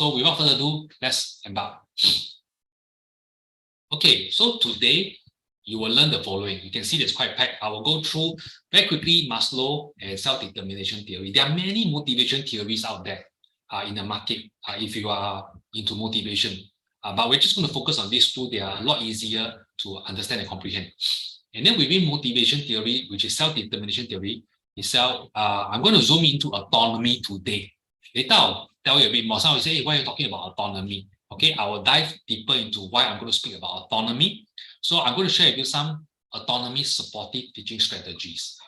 So without further ado, let's embark. Okay, so today you will learn the following. You can see it's quite packed. I will go through very quickly Maslow and self-determination theory. There are many motivation theories out there in the market if you are into motivation. But we're just going to focus on these two. They are a lot easier to understand and comprehend. And then within motivation theory, which is self-determination theory itself, I'm going to zoom into autonomy today. Later, I'll tell you a bit more. Some will say, hey, why are you talking about autonomy? Okay, I will dive deeper into why I'm going to speak about autonomy. So I'm going to share with you some autonomy supportive teaching strategies.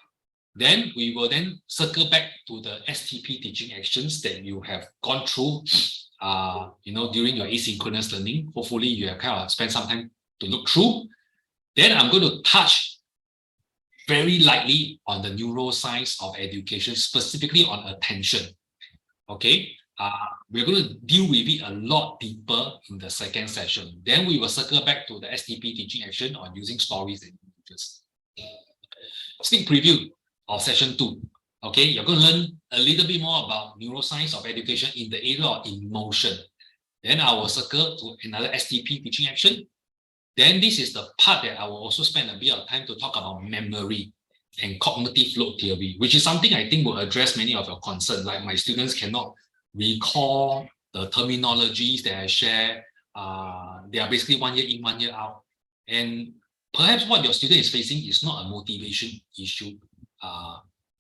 Then we will then circle back to the STP teaching actions that you have gone through during your asynchronous learning. Hopefully you have kind of spent some time to look through. Then I'm going to touch very lightly on the neuroscience of education, specifically on attention. Okay, we're going to deal with it a lot deeper in the second session. Then we will circle back to the STP teaching action on using stories and images. Sneak preview of session 2. Okay, you're going to learn a little bit more about neuroscience of education in the area of emotion. Then I will circle to another STP teaching action. Then this is the part that I will also spend a bit of time to talk about memory and cognitive load theory, which is something I think will address many of your concerns. Like my students cannot recall the terminologies that I share. They are basically 1 year in, 1 year out. And perhaps what your student is facing is not a motivation issue.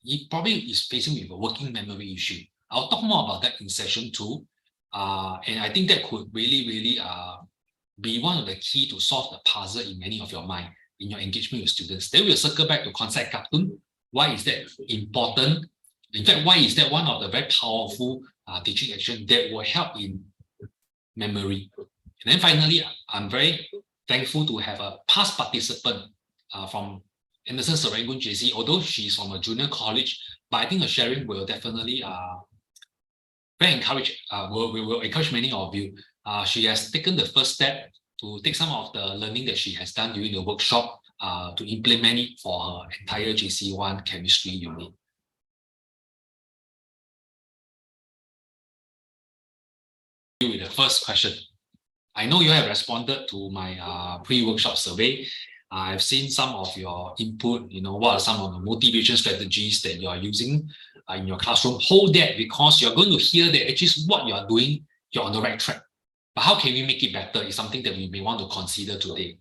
He probably is facing with a working memory issue. I'll talk more about that in session 2. And I think that could really be one of the key to solve the puzzle in many of your mind in your engagement with students. Then we'll circle back to concept cartoon. Why is that important? In fact, why is that one of the very powerful teaching action that will help in memory? And then finally, I'm very thankful to have a past participant from Anderson Serangoon JC, although she's from a junior college, but I think her sharing will definitely will encourage many of you. She has taken the first step to take some of the learning that she has done during the workshop to implement it for her entire JC1 chemistry unit. With the first question. I know you have responded to my pre-workshop survey. I've seen some of your input, what are some of the motivation strategies that you are using in your classroom. Hold that, because you're going to hear that actually what you are doing, you're on the right track. But how can we make it better is something that we may want to consider today.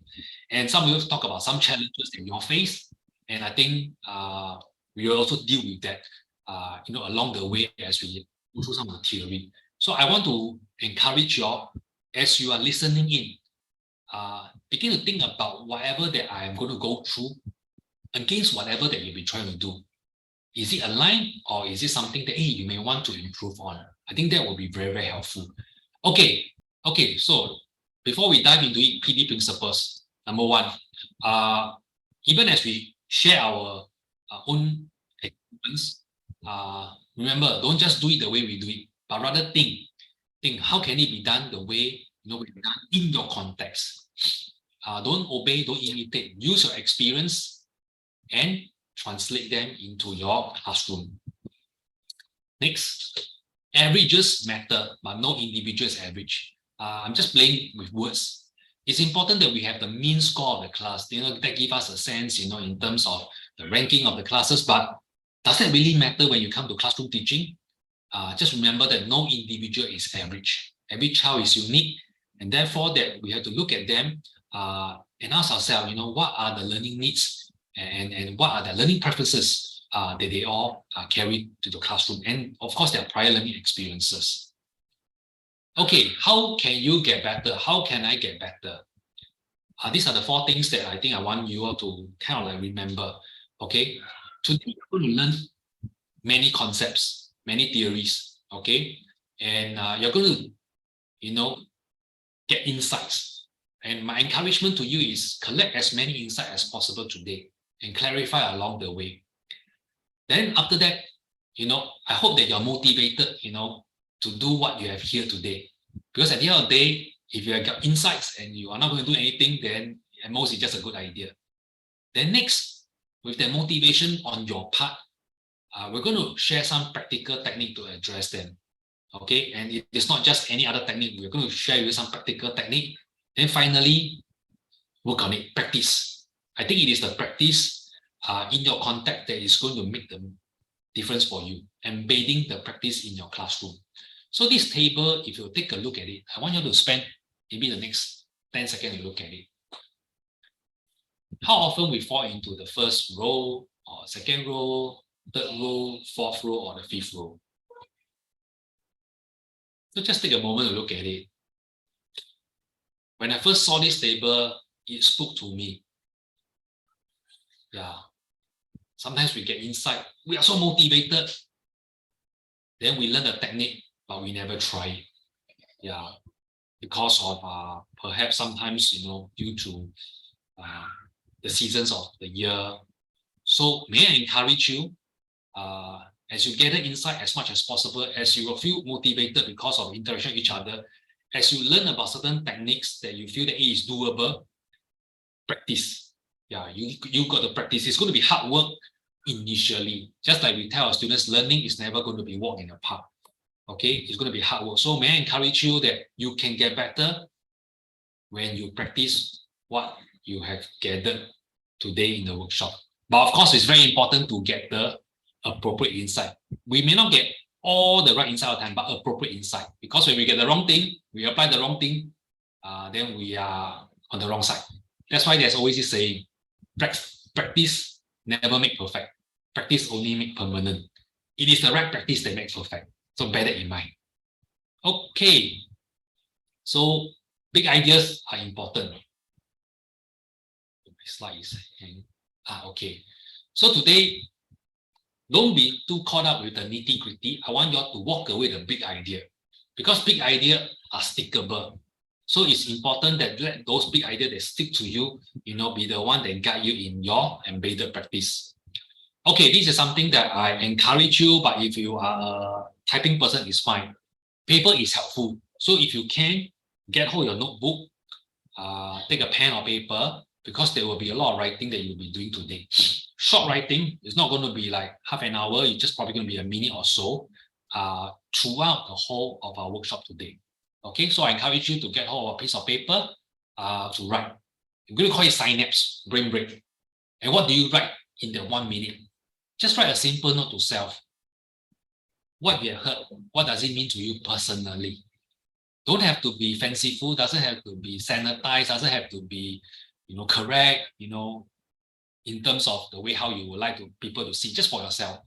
And some will talk about some challenges that you face. And I think we will also deal with that along the way as we go through some of the theory. So I want to encourage you all, as you are listening in, begin to think about whatever that I am going to go through against whatever that you've been trying to do. Is it aligned, or is it something that, hey, you may want to improve on? I think that will be very helpful. Okay, so before we dive into it, PD principles. Number 1, even as we share our own experience, remember, don't just do it the way we do it, but rather think how can it be done the way we've done in your context. Don't obey, don't imitate. Use your experience and translate them into your classroom. Next, averages matter, but no individual is average. I'm just playing with words. It's important that we have the mean score of the class. That gives us a sense, in terms of the ranking of the classes. But does that really matter when you come to classroom teaching? Just remember that no individual is average. Every child is unique, and therefore that we have to look at them and ask ourselves, what are the learning needs and what are the learning preferences that they all carry to the classroom, and of course their prior learning experiences. Okay, how can you get better? How can I get better? These are the 4 things that I think I want you all to kind of remember. Okay, today we're going to learn many concepts, many theories. Okay, and you're going to, get insights. And my encouragement to you is collect as many insights as possible today and clarify along the way. Then after that, I hope that you're motivated, to do what you have here today. Because at the end of the day, if you have got insights and you are not going to do anything, then at most it's just a good idea. Then next, with the motivation on your part, we're going to share some practical technique to address them. Okay, and it is not just any other technique. We're going to share with you some practical technique. Then finally, work on it, practice. I think it is the practice in your context that is going to make the difference for you, embedding the practice in your classroom. So this table, if you take a look at it, I want you to spend maybe the next 10 seconds to look at it. How often we fall into the first row, or second row, third row, fourth row, or the fifth row? So just take a moment to look at it. When I first saw this table, it spoke to me. Yeah. Sometimes we get insight. We are so motivated. Then we learn the technique, but we never try it. Yeah. Because of perhaps sometimes, due to the seasons of the year. So may I encourage you, as you gather insight as much as possible, as you will feel motivated because of interaction with each other, as you learn about certain techniques that you feel that it is doable, practice. Yeah, you got to practice. It's going to be hard work initially. Just like we tell our students, learning is never going to be walk in the park. Okay, it's going to be hard work. So may I encourage you that you can get better when you practice what you have gathered today in the workshop. But of course, it's very important to get the appropriate insight. We may not get all the right insight all the time, but appropriate insight. Because when we get the wrong thing, we apply the wrong thing, then we are on the wrong side. That's why there's always this saying, practice never make perfect. Practice only make permanent. It is the right practice that makes perfect. So bear that in mind. Okay. So big ideas are important. My slide is hanging. Okay. So today, don't be too caught up with the nitty-gritty. I want you all to walk away with a big idea. Because big ideas are stickable. So it's important that let those big ideas that stick to you, be the one that guide you in your embedded practice. Okay, this is something that I encourage you, but if you are a typing person, it's fine. Paper is helpful. So if you can, get hold of your notebook, take a pen or paper, because there will be a lot of writing that you'll be doing today. Short writing is not going to be like half an hour, it's just probably going to be a minute or so throughout the whole of our workshop today. Okay, so I encourage you to get hold of a piece of paper to write. I'm going to call it synapse, brain break. And what do you write in the 1 minute? Just write a simple note to self. What you have heard, what does it mean to you personally? Don't have to be fanciful, doesn't have to be sanitized, doesn't have to be, correct, in terms of the way how you would like people to see, just for yourself.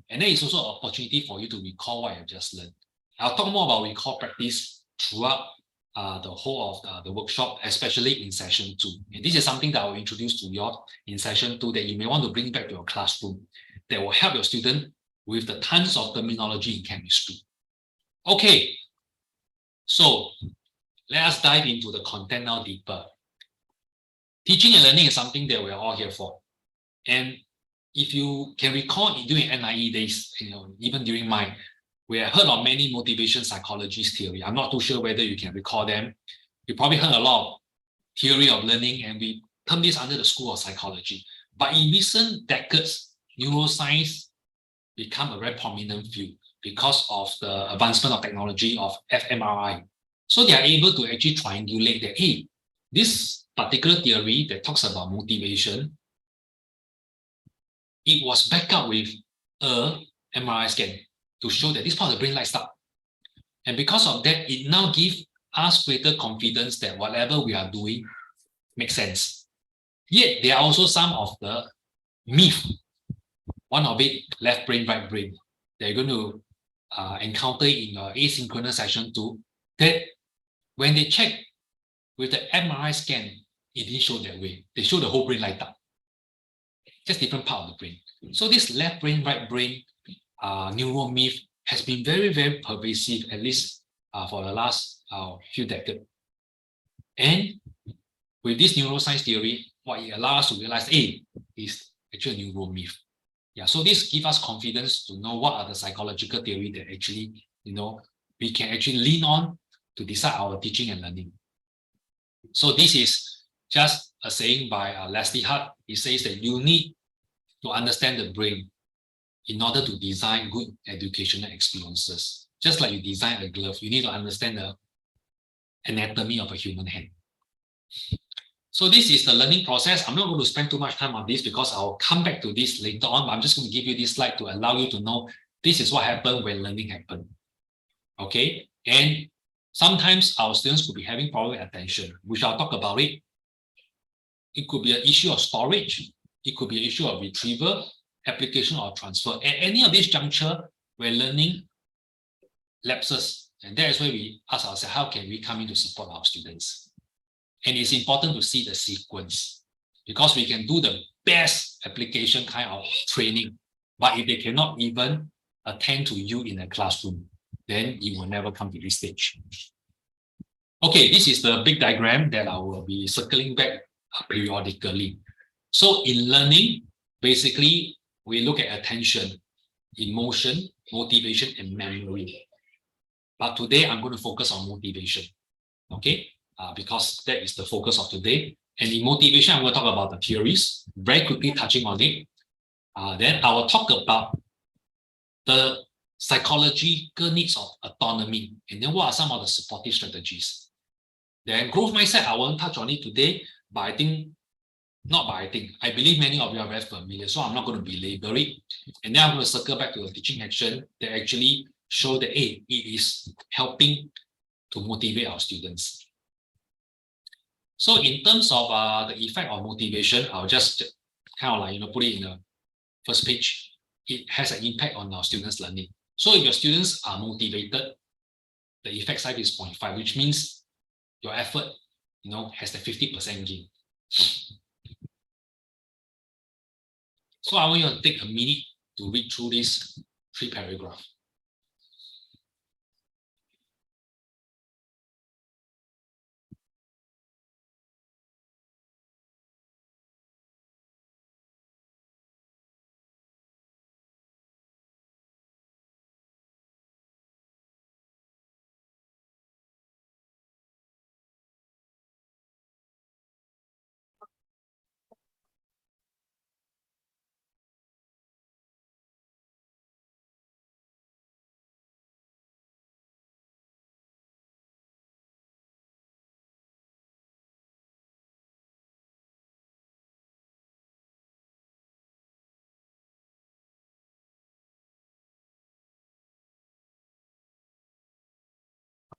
And then it's also an opportunity for you to recall what you've just learned. I'll talk more about recall practice throughout the whole of the workshop, especially in session 2. And this is something that I will introduce to you all in session 2 that you may want to bring back to your classroom that will help your student with the tons of terminology in chemistry. Okay, so let us dive into the content now deeper. Teaching and learning is something that we're all here for. And if you can recall during NIE days, even during mine, we have heard of many motivation psychologists theory. I'm not too sure whether you can recall them. You probably heard a lot of theory of learning, and we term this under the school of psychology. But in recent decades, neuroscience become a very prominent field because of the advancement of technology of fMRI. So they are able to actually triangulate that, hey, this particular theory that talks about motivation, it was backed up with a MRI scan to show that this part of the brain lights up. And because of that, it now gives us greater confidence that whatever we are doing makes sense. Yet, there are also some of the myth. One of it, left brain, right brain. They're going to encounter in your asynchronous session 2, that when they check with the MRI scan, it didn't show that way. They show the whole brain light up. Just different part of the brain. So this left brain, right brain neuro myth has been very, very pervasive, at least for the last few decades. And with this neuroscience theory, what it allows us to realize, is actually a neuro myth. Yeah, so this gives us confidence to know what are the psychological theory that actually, we can actually lean on to decide our teaching and learning. So this is just a saying by Leslie Hart. He says that you need to understand the brain in order to design good educational experiences. Just like you design a glove, you need to understand the anatomy of a human hand. So this is the learning process. I'm not going to spend too much time on this because I'll come back to this later on, but I'm just going to give you this slide to allow you to know this is what happened when learning happened. Okay, and sometimes our students could be having problem with attention. We shall talk about it. It could be an issue of storage. It could be an issue of retrieval, application, or transfer. At any of this juncture, where learning lapses, and that is where we ask ourselves, how can we come in to support our students? And it's important to see the sequence because we can do the best application kind of training, but if they cannot even attend to you in a classroom, then you will never come to this stage. Okay, this is the big diagram that I will be circling back periodically. So in learning, basically, we look at attention, emotion, motivation, and memory. But today, I'm going to focus on motivation, okay? Because that is the focus of today. And in motivation, I'm going to talk about the theories, very quickly touching on it. Then I will talk about the psychological needs of autonomy, and then what are some of the supportive strategies. Then growth mindset, I won't touch on it today, but I believe many of you are very familiar, so I'm not going to belabor it. And then I'm going to circle back to the teaching action that actually show that it is helping to motivate our students. So in terms of the effect of motivation, I'll just kind of like put it in the first page. It has an impact on our students' learning. So if your students are motivated, the effect size is 0.5, which means your effort has the 50% gain. So I want you to take a minute to read through these 3 paragraphs.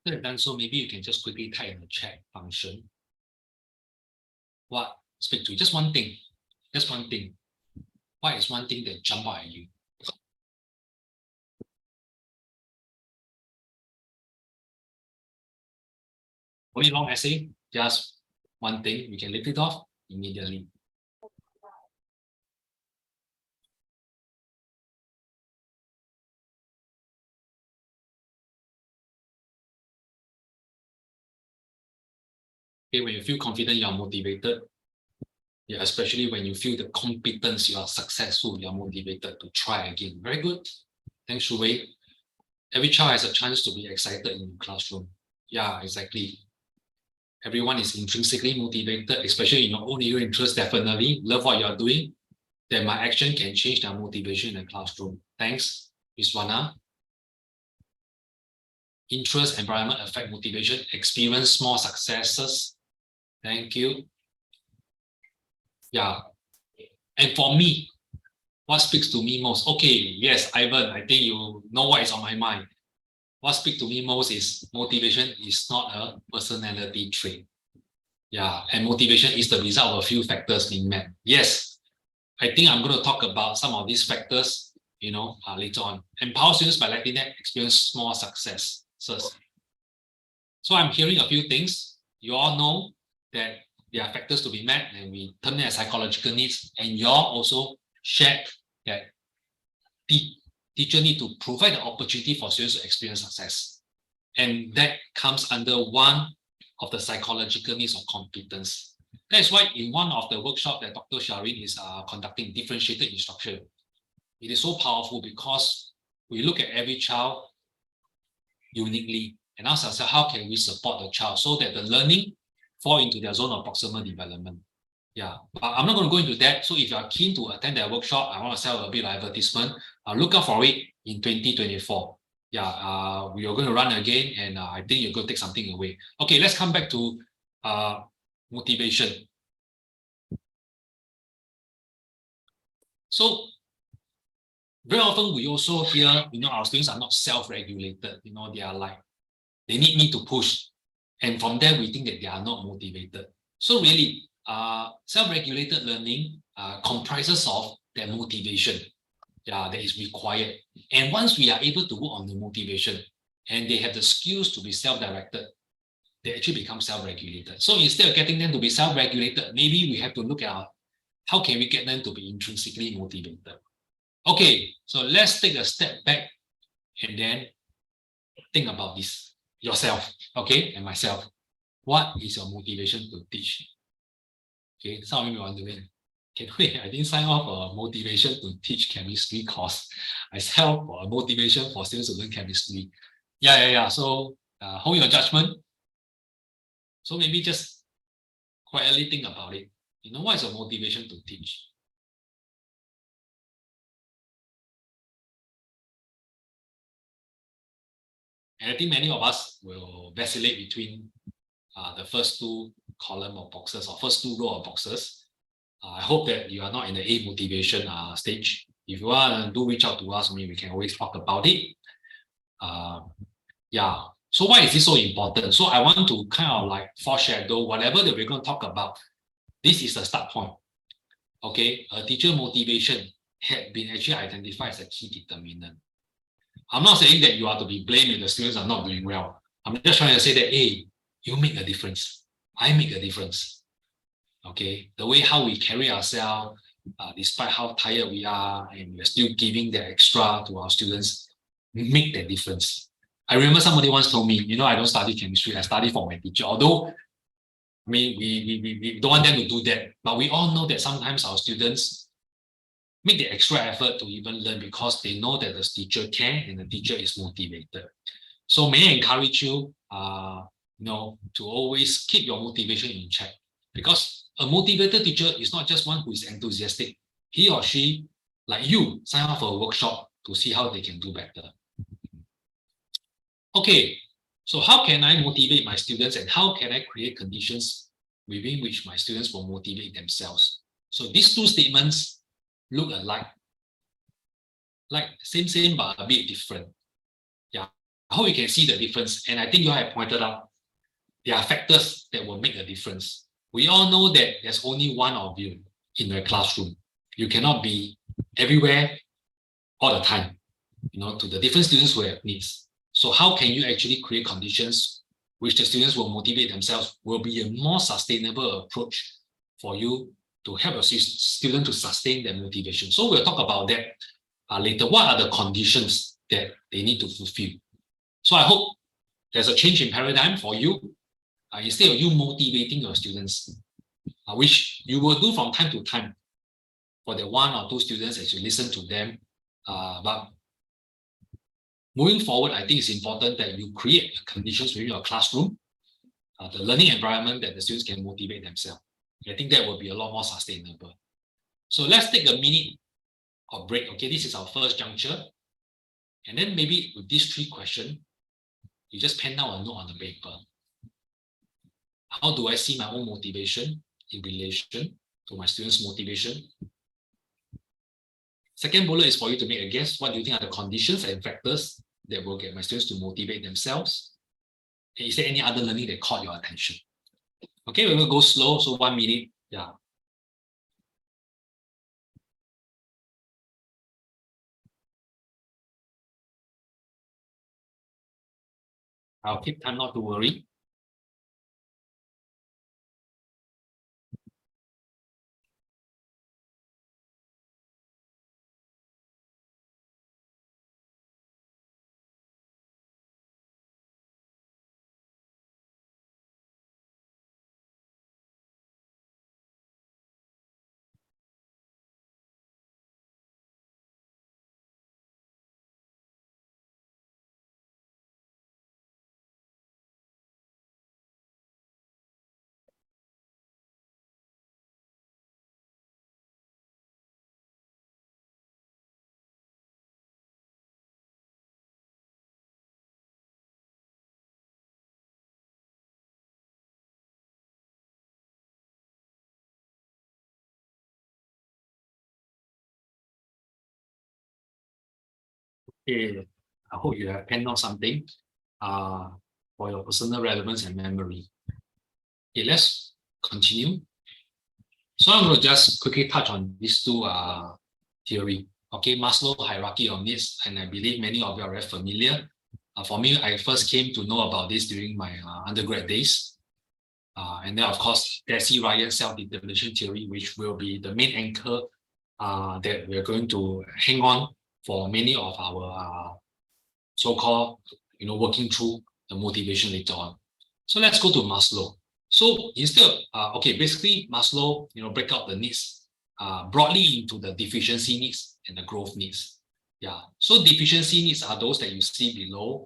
After you've done so, maybe you can just quickly type in the chat function. What speak to you? Just one thing. Just one thing. What is one thing that jump out at you? Only long essay, just one thing. We can lift it off immediately. Okay, when you feel confident, you are motivated. Yeah, especially when you feel the competence, you are successful, you are motivated to try again. Very good. Thanks, Shu Wei. Every child has a chance to be excited in the classroom. Yeah, exactly. Everyone is intrinsically motivated, especially in your own area of interest, definitely. Love what you are doing. Then my action can change their motivation in the classroom. Thanks, Ms. Wana. Interest, environment affect motivation. Experience small successes. Thank you. Yeah. And for me, what speaks to me most? Okay, yes, Ivan, I think you know what is on my mind. What speaks to me most is motivation is not a personality trait. Yeah, and motivation is the result of a few factors being met. Yes, I think I'm going to talk about some of these factors, later on. Empower students by letting them experience small successes. So I'm hearing a few things. You all know that there are factors to be met, and we term them as psychological needs. And you all also shared that the teacher need to provide the opportunity for students to experience success. And that comes under one of the psychological needs of competence. That's why in one of the workshops that Dr. Sharin is conducting, differentiated instruction, it is so powerful because we look at every child uniquely and ask ourselves, how can we support the child so that the learning fall into their zone of proximal development? Yeah, but I'm not going to go into that. So if you are keen to attend that workshop, I want to sell a bit of advertisement. Look out for it in 2024. we are going to run again, and I think you're going to take something away. Okay, let's come back to motivation. So very often we also hear, our students are not self-regulated. They are like, they need me to push. And from there, we think that they are not motivated. So really, self-regulated learning comprises of their motivation that is required. And once we are able to work on the motivation and they have the skills to be self-directed, they actually become self-regulated. So instead of getting them to be self-regulated, maybe we have to look at how can we get them to be intrinsically motivated. Okay, so let's take a step back and then think about this yourself, okay, and myself. What is your motivation to teach? Okay, some of you are wondering, okay, wait, I didn't sign off a motivation to teach chemistry course. I signed up for a motivation for students to learn chemistry. Yeah. So hold your judgment. So maybe just quietly think about it. What is your motivation to teach? And I think many of us will vacillate between the first two column of boxes or first two row of boxes. I hope that you are not in the A motivation stage. If you want, do reach out to us. We can always talk about it. So why is this so important? So I want to kind of like foreshadow whatever that we're going to talk about. This is the start point. Okay, a teacher motivation had been actually identified as a key determinant. I'm not saying that you are to be blamed if the students are not doing well. I'm just trying to say that, hey, you make a difference. I make a difference. Okay, the way how we carry ourselves, despite how tired we are, and we're still giving the extra to our students, make that difference. I remember somebody once told me, I don't study chemistry, I study for my teacher. Although, we don't want them to do that, but we all know that sometimes our students make the extra effort to even learn because they know that the teacher can and the teacher is motivated. So may I encourage you, to always keep your motivation in check, because a motivated teacher is not just one who is enthusiastic. He or she, like you, sign up for a workshop to see how they can do better. Okay, so how can I motivate my students, and how can I create conditions within which my students will motivate themselves? So these two statements look alike, like same, but a bit different. Yeah, how you can see the difference, and I think you have pointed out there are factors that will make a difference. We all know that there's only one of you in the classroom. You cannot be everywhere all the time, to the different students who have needs. So how can you actually create conditions which the students will motivate themselves, will be a more sustainable approach for you to help your student to sustain their motivation. So we'll talk about that later. What are the conditions that they need to fulfill? So I hope there's a change in paradigm for you. Instead of you motivating your students, which you will do from time to time for the one or two students as you listen to them. But moving forward, I think it's important that you create conditions within your classroom, the learning environment that the students can motivate themselves. I think that will be a lot more sustainable. So let's take a minute of break. Okay, this is our first juncture. And then maybe with these three questions, you just pen down a note on the paper. How do I see my own motivation in relation to my students' motivation? Second bullet is for you to make a guess. What do you think are the conditions and factors that will get my students to motivate themselves? And is there any other learning that caught your attention? Okay, we're going to go slow, so 1 minute. Yeah. I'll keep time, not to worry. Okay, I hope you have penned out something for your personal relevance and memory. Okay, let's continue. So I'm going to just quickly touch on these two theory. Okay, Maslow hierarchy of needs, and I believe many of you are very familiar. For me, I first came to know about this during my undergrad days. And then, of course, Deci Ryan self-determination theory, which will be the main anchor that we're going to hang on for many of our so-called, working through the motivation later on. So let's go to Maslow. So instead of, basically Maslow, break out the needs broadly into the deficiency needs and the growth needs. Yeah. So deficiency needs are those that you see below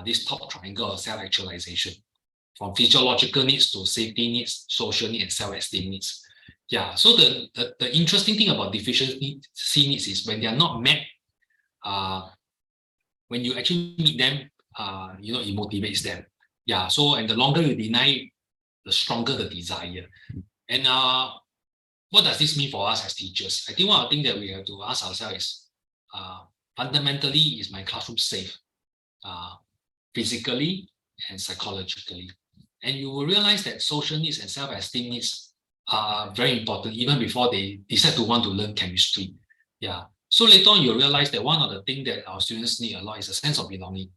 this top triangle of self-actualization, from physiological needs to safety needs, social needs, and self-esteem needs. Yeah. So the interesting thing about deficiency needs is when they are not met, when you actually meet them, it motivates them. Yeah. So, and the longer you deny, the stronger the desire. And what does this mean for us as teachers? I think one of the things that we have to ask ourselves is, fundamentally, is my classroom safe, physically and psychologically? And you will realize that social needs and self-esteem needs are very important even before they decide to want to learn chemistry. Yeah. So later on, you'll realize that one of the things that our students need a lot is a sense of belonging.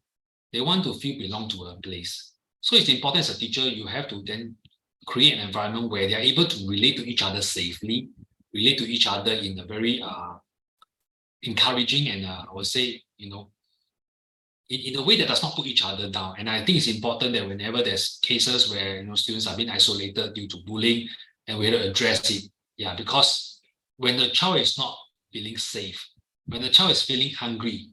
They want to feel belong to a place. So it's important as a teacher, you have to then create an environment where they are able to relate to each other safely, relate to each other in a very encouraging and I would say, in a way that does not put each other down. And I think it's important that whenever there's cases where students are being isolated due to bullying, and we have to address it. Yeah, because when the child is not feeling safe, when the child is feeling hungry,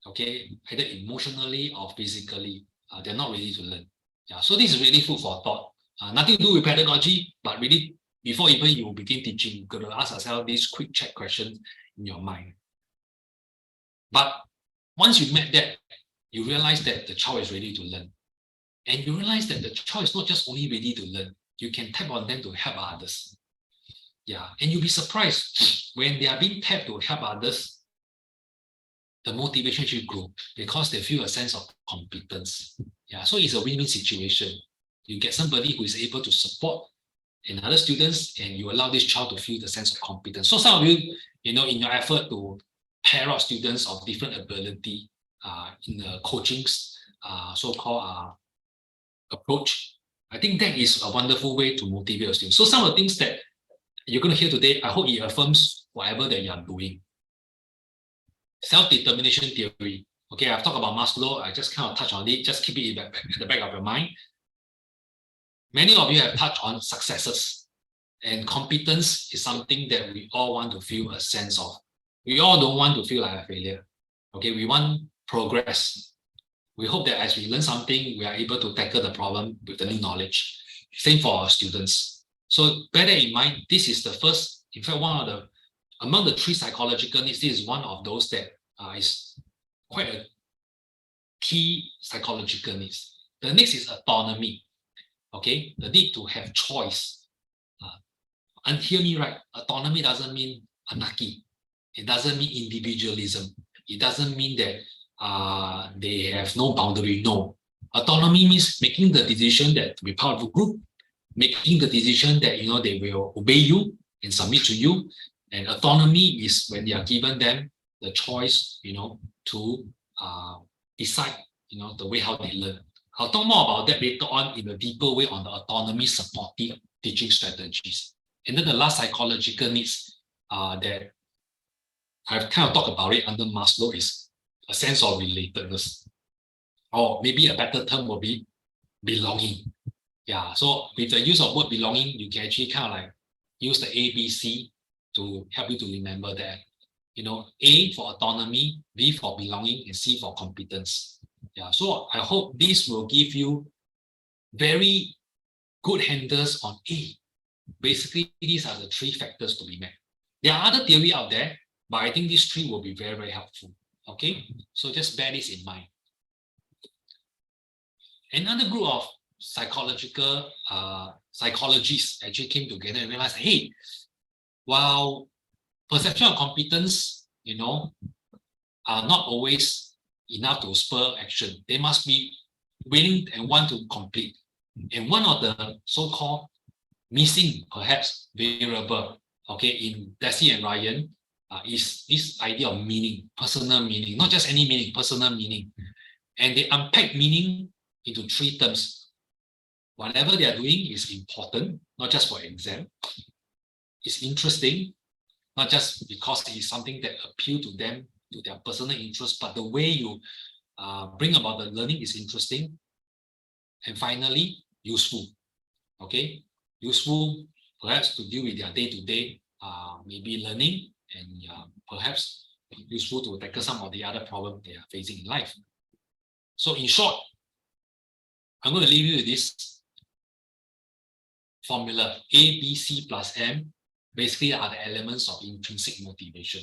okay, either emotionally or physically, they're not ready to learn. Yeah, so this is really food for thought. Nothing to do with pedagogy, but really before even you begin teaching, you've got to ask yourself these quick check questions in your mind. But once you met that, you realize that the child is ready to learn. And you realize that the child is not just only ready to learn, you can tap on them to help others. Yeah, and you'll be surprised when they are being tapped to help others, the motivation should grow because they feel a sense of competence. Yeah, so it's a win-win situation. You get somebody who is able to support another students, and you allow this child to feel the sense of competence. So some of you, in your effort to pair up students of different ability in the coaching so-called approach, I think that is a wonderful way to motivate your students. So some of the things that you're going to hear today, I hope it affirms whatever that you are doing. Self-determination theory. Okay, I've talked about Maslow. I just kind of touch on it. Just keep it at the back of your mind. Many of you have touched on successes, and competence is something that we all want to feel a sense of. We all don't want to feel like a failure. Okay, we want progress. We hope that as we learn something, we are able to tackle the problem with the new knowledge. Same for our students. So bear that in mind, this is the first, in fact, among the 3 psychological needs, this is one of those that is quite a key psychological needs. The next is autonomy. Okay, the need to have choice. And hear me right, autonomy doesn't mean anarchy. It doesn't mean individualism. It doesn't mean that they have no boundary. No. Autonomy means making the decision that to be part of a group, making the decision that they will obey you and submit to you. And autonomy is when they are given them the choice, to decide, the way how they learn. I'll talk more about that later on in a deeper way on the autonomy supportive teaching strategies. And then the last psychological needs that I've kind of talked about it under Maslow is a sense of relatedness. Or maybe a better term will be belonging. Yeah, so with the use of word belonging, you can actually kind of like use the ABC to help you to remember that. A for autonomy, B for belonging, and C for competence. Yeah, so I hope this will give you very good handles on A. Basically, these are the 3 factors to be met. There are other theory out there, but I think these 3 will be very, very helpful. Okay, so just bear this in mind. Another group of psychologists actually came together and realized, hey, while perception of competence, are not always enough to spur action. They must be willing and want to complete. And one of the so-called missing, perhaps, variable, okay, in Desi and Ryan is this idea of meaning, personal meaning, not just any meaning, personal meaning. And they unpack meaning into 3 terms. Whatever they are doing is important, not just for exam. It's interesting, not just because it is something that appeals to them, to their personal interest, but the way you bring about the learning is interesting. And finally, useful. Okay, useful perhaps to deal with their day-to-day maybe learning, and perhaps useful to tackle some of the other problems they are facing in life. So in short, I'm going to leave you with this formula. A, B, C plus M basically are the elements of intrinsic motivation.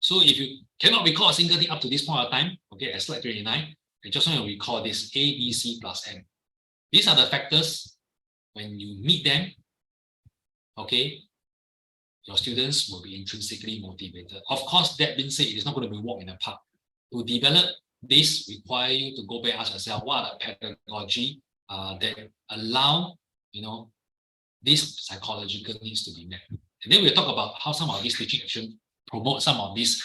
So if you cannot recall a single thing up to this point of time, okay, at slide 29, I just want to recall this A, B, C plus M. These are the factors. When you meet them, okay, your students will be intrinsically motivated. Of course, that being said, it's not going to be a walk in the park. To develop this require you to go back and ask yourself, what are the pedagogy that allow, these psychological needs to be met. And then we'll talk about how some of these teaching action promote some of these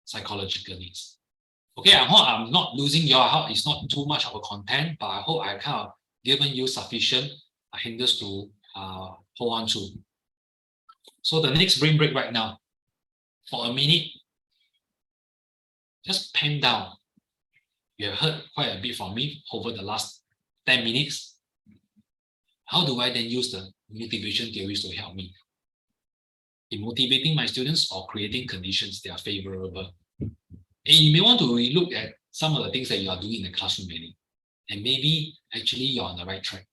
psychological needs. Okay, I hope I'm not losing your heart. It's not too much of a content, but I hope I kind of given you sufficient hinders to hold on to. So the next brain break right now, for a minute, just pen down. You have heard quite a bit from me over the last 10 minutes. How do I then use the motivation theories to help me in motivating my students or creating conditions that are favorable? And you may want to relook at some of the things that you are doing in the classroom, maybe, and maybe actually you're on the right track.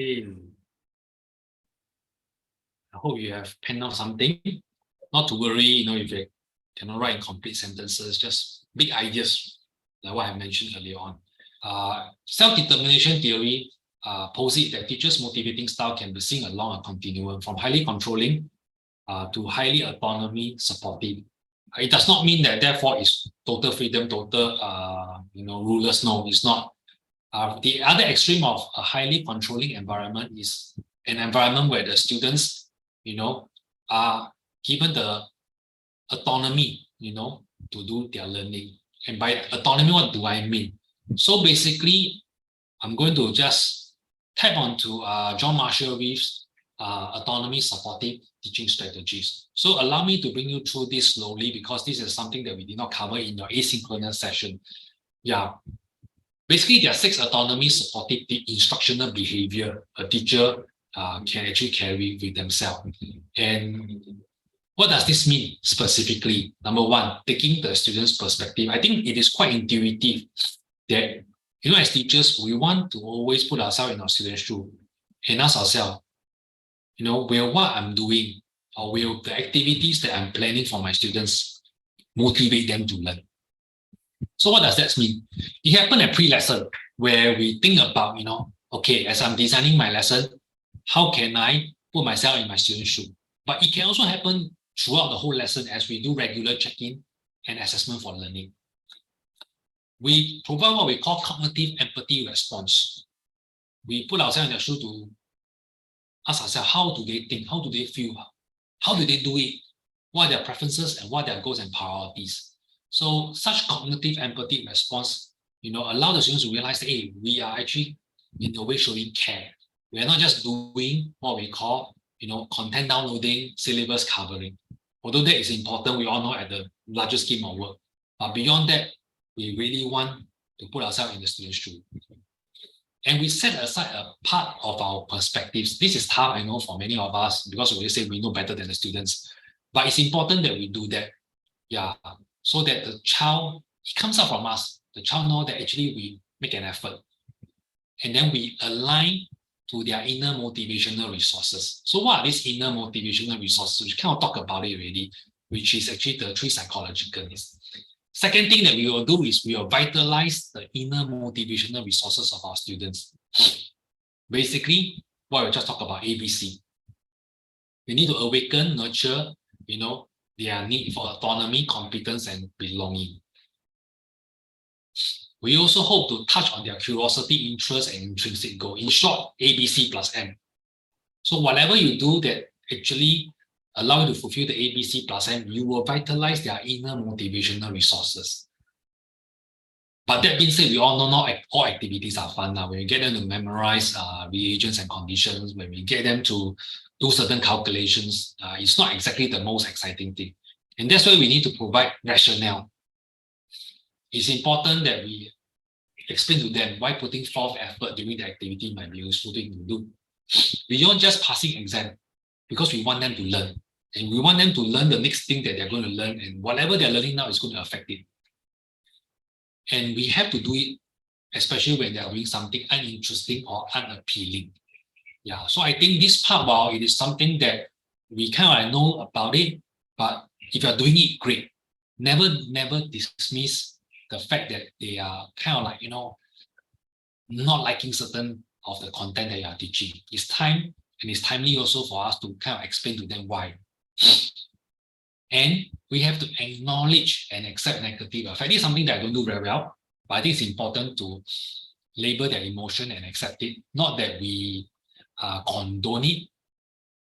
I hope you have penned out something. Not to worry, if you cannot write in complete sentences, just big ideas, like what I mentioned earlier on. Self-determination theory posits that teachers' motivating style can be seen along a continuum from highly controlling to highly autonomy supportive. It does not mean that therefore it's total freedom, total rulers. No, it's not. The other extreme of a highly controlling environment is an environment where the students, are given the autonomy, to do their learning. And by autonomy, what do I mean? So basically, I'm going to just tap onto John Marshall Reeves' autonomy supportive teaching strategies. So allow me to bring you through this slowly, because this is something that we did not cover in your asynchronous session. Yeah. Basically, there are 6 autonomy supportive instructional behavior a teacher can actually carry with themselves. And what does this mean specifically? Number 1, taking the student's perspective. I think it is quite intuitive that, as teachers, we want to always put ourselves in our student's shoes and ask ourselves, will what I'm doing or will the activities that I'm planning for my students motivate them to learn? So what does that mean? It happened at pre-lesson where we think about, okay, as I'm designing my lesson, how can I put myself in my student's shoes? But it can also happen throughout the whole lesson as we do regular check-in and assessment for learning. We provide what we call cognitive empathy response. We put ourselves in the shoes to ask ourselves, how do they think? How do they feel? How do they do it? What are their preferences and what are their goals and priorities? So such cognitive empathy response, allow the students to realize that, hey, we are actually in a way showing care. We are not just doing what we call, content downloading, syllabus covering. Although that is important, we all know at the larger scheme of work. But beyond that, we really want to put ourselves in the student's shoe. And we set aside a part of our perspectives. This is tough, I know, for many of us, because we always say we know better than the students. But it's important that we do that. Yeah. So that the child, it comes out from us. The child knows that actually we make an effort. And then we align to their inner motivational resources. So what are these inner motivational resources? We kind of talk about it already, which is actually the 3 psychological needs. Second thing that we will do is we will vitalize the inner motivational resources of our students. Basically, what we just talked about, ABC. We need to awaken, nurture, their need for autonomy, competence, and belonging. We also hope to touch on their curiosity, interest, and intrinsic goal. In short, ABC plus M. So whatever you do that actually allow you to fulfill the ABC plus M, you will vitalize their inner motivational resources. But that being said, we all know not all activities are fun. When we get them to memorize reagents and conditions, when we get them to do certain calculations, it's not exactly the most exciting thing. And that's why we need to provide rationale. It's important that we explain to them why putting forth effort during the activity might be a useful thing to do. Beyond just passing exam, because we want them to learn. And we want them to learn the next thing that they're going to learn, and whatever they're learning now is going to affect it. And we have to do it, especially when they're doing something uninteresting or unappealing. Yeah, so I think this part, while it is something that we kind of know about it, but if you're doing it, great. Never dismiss the fact that they are kind of like, not liking certain of the content that you are teaching. It's time, and it's timely also for us to kind of explain to them why. And we have to acknowledge and accept negative effect. This is something that I don't do very well, but I think it's important to label their emotion and accept it. Not that we condone it.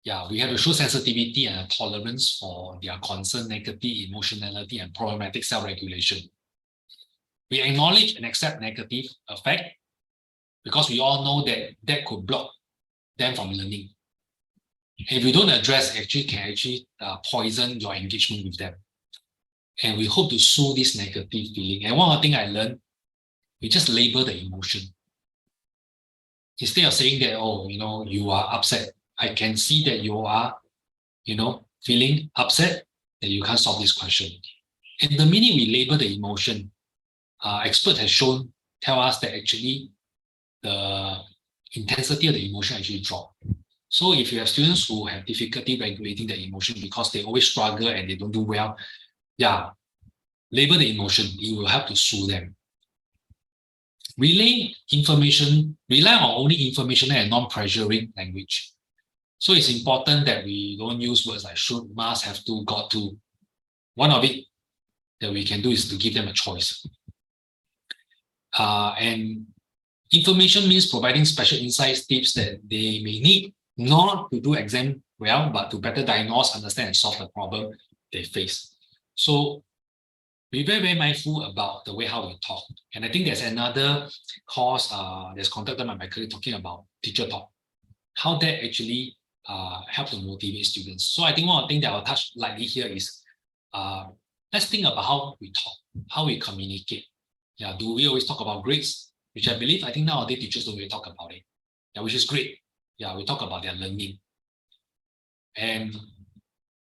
Yeah, we have to show sensitivity and a tolerance for their concern, negative emotionality, and problematic self-regulation. We acknowledge and accept negative effect because we all know that that could block them from learning. If you don't address, can poison your engagement with them. And we hope to soothe this negative feeling. And one of the things I learned, we just label the emotion. Instead of saying that, oh, you are upset, I can see that you are, feeling upset, that you can't solve this question. And the minute we label the emotion, experts have tell us that actually the intensity of the emotion actually drop. So if you have students who have difficulty regulating their emotion because they always struggle and they don't do well, yeah, label the emotion. It will help to soothe them. Rely on only informational and non-pressuring language. So it's important that we don't use words like should, must, have to, got to. One of it that we can do is to give them a choice. And information means providing special insights, tips that they may need, not to do exam well, but to better diagnose, understand, and solve the problem they face. So be very, very mindful about the way how we talk. And I think there's another course that's conducted by my colleague talking about teacher talk, how that actually helps to motivate students. So I think one of the things that I'll touch lightly here is let's think about how we talk, how we communicate. Yeah, do we always talk about grades? Which I think nowadays teachers don't really talk about it. Yeah, which is great. Yeah, we talk about their learning. And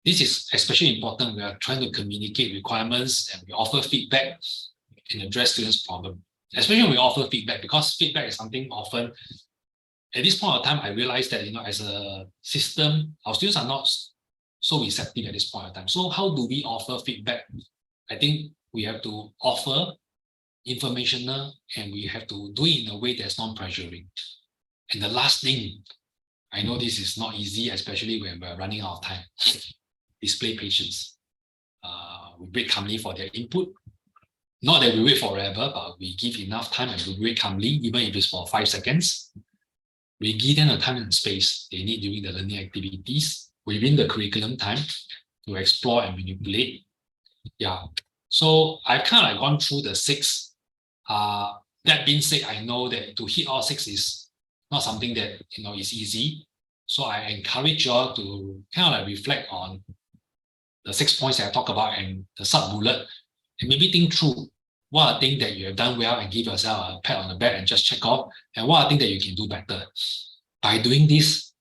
this is especially important. We are trying to communicate requirements and we offer feedback and address students' problem. Especially when we offer feedback, because feedback is something often, at this point of time, I realized that, as a system, our students are not so receptive at this point of time. So how do we offer feedback? I think we have to offer informational and we have to do it in a way that's non-pressuring. And the last thing, I know this is not easy, especially when we're running out of time. Display patience. We wait calmly for their input. Not that we wait forever, but we give enough time and we wait calmly, even if it's for 5 seconds. We give them the time and space they need during the learning activities within the curriculum time to explore and manipulate. Yeah. So I've kind of like gone through the 6. That being said, I know that to hit all 6 is not something that is easy. So I encourage you all to kind of like reflect on the 6 points that I talk about and the sub-bullet, and maybe think through what are things that you have done well and give yourself a pat on the back and just check off, and what are things that you can do better. By doing this,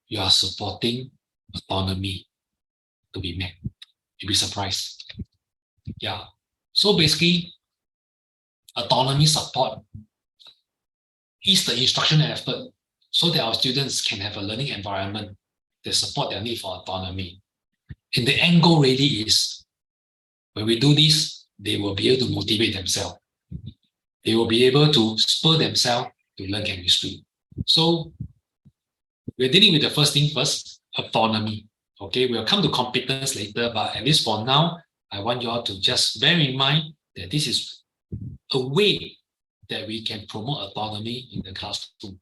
you are supporting autonomy to be met. You'll be surprised. Yeah. So basically, autonomy support is the instructional effort so that our students can have a learning environment that support their need for autonomy. And the end goal really is, when we do this, they will be able to motivate themselves. They will be able to spur themselves to learn chemistry. So we're dealing with the first thing first, autonomy. Okay, we'll come to competence later, but at least for now, I want you all to just bear in mind that this is a way that we can promote autonomy in the classroom.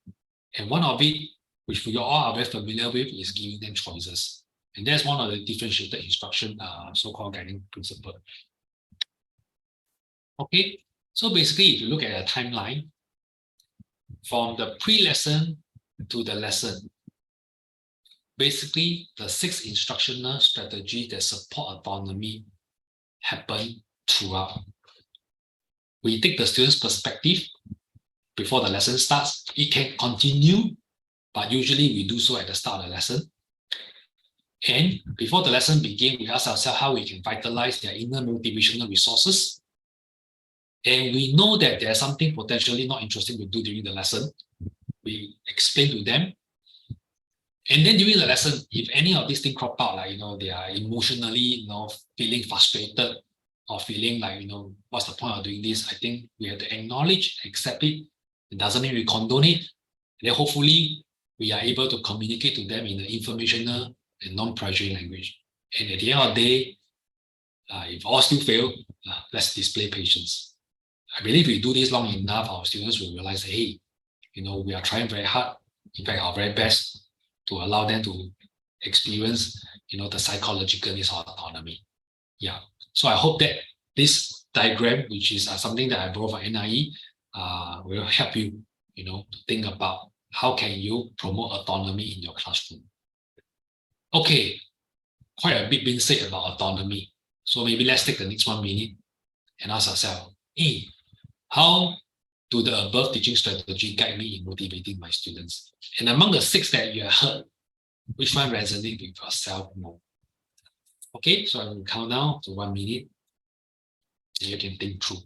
And one of it, which we all are very familiar with, is giving them choices. And that's one of the differentiated instruction, so-called guiding principle. Okay, so basically, if you look at a timeline, from the pre-lesson to the lesson, basically the 6 instructional strategies that support autonomy happen throughout. We take the student's perspective before the lesson starts. It can continue, but usually we do so at the start of the lesson. And before the lesson begins, we ask ourselves how we can vitalize their inner motivational resources. And we know that there's something potentially not interesting to do during the lesson. We explain to them. And then during the lesson, if any of these things crop out, like, they are emotionally, feeling frustrated or feeling like, what's the point of doing this? I think we have to acknowledge, accept it. It doesn't mean we condone it. And then hopefully we are able to communicate to them in an informational and non-pressuring language. And at the end of the day, if all still fail, let's display patience. I believe if we do this long enough, our students will realize, hey, we are trying very hard, in fact, our very best to allow them to experience, the psychological needs of autonomy. Yeah. So I hope that this diagram, which is something that I borrowed from NIE, will help you, to think about how can you promote autonomy in your classroom. Okay, quite a bit being said about autonomy. So maybe let's take the next 1 minute and ask ourselves, hey, how do the above teaching strategy guide me in motivating my students? And among the 6 that you have heard, which one resonates with yourself more? Okay, so I will count down to 1 minute and you can think through.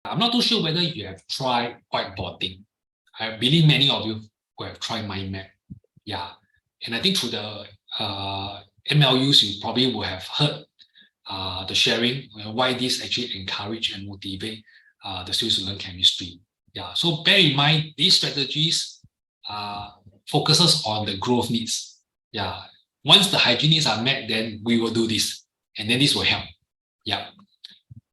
I'm not too sure whether you have tried whiteboarding. I believe many of you who have tried Mindmap. Yeah. And I think through the MLUs, you probably will have heard the sharing, why this actually encourage and motivate the students to learn chemistry. Yeah. So bear in mind, these strategies focuses on the growth needs. Yeah. Once the hygiene needs are met, then we will do this. And then this will help. Yeah.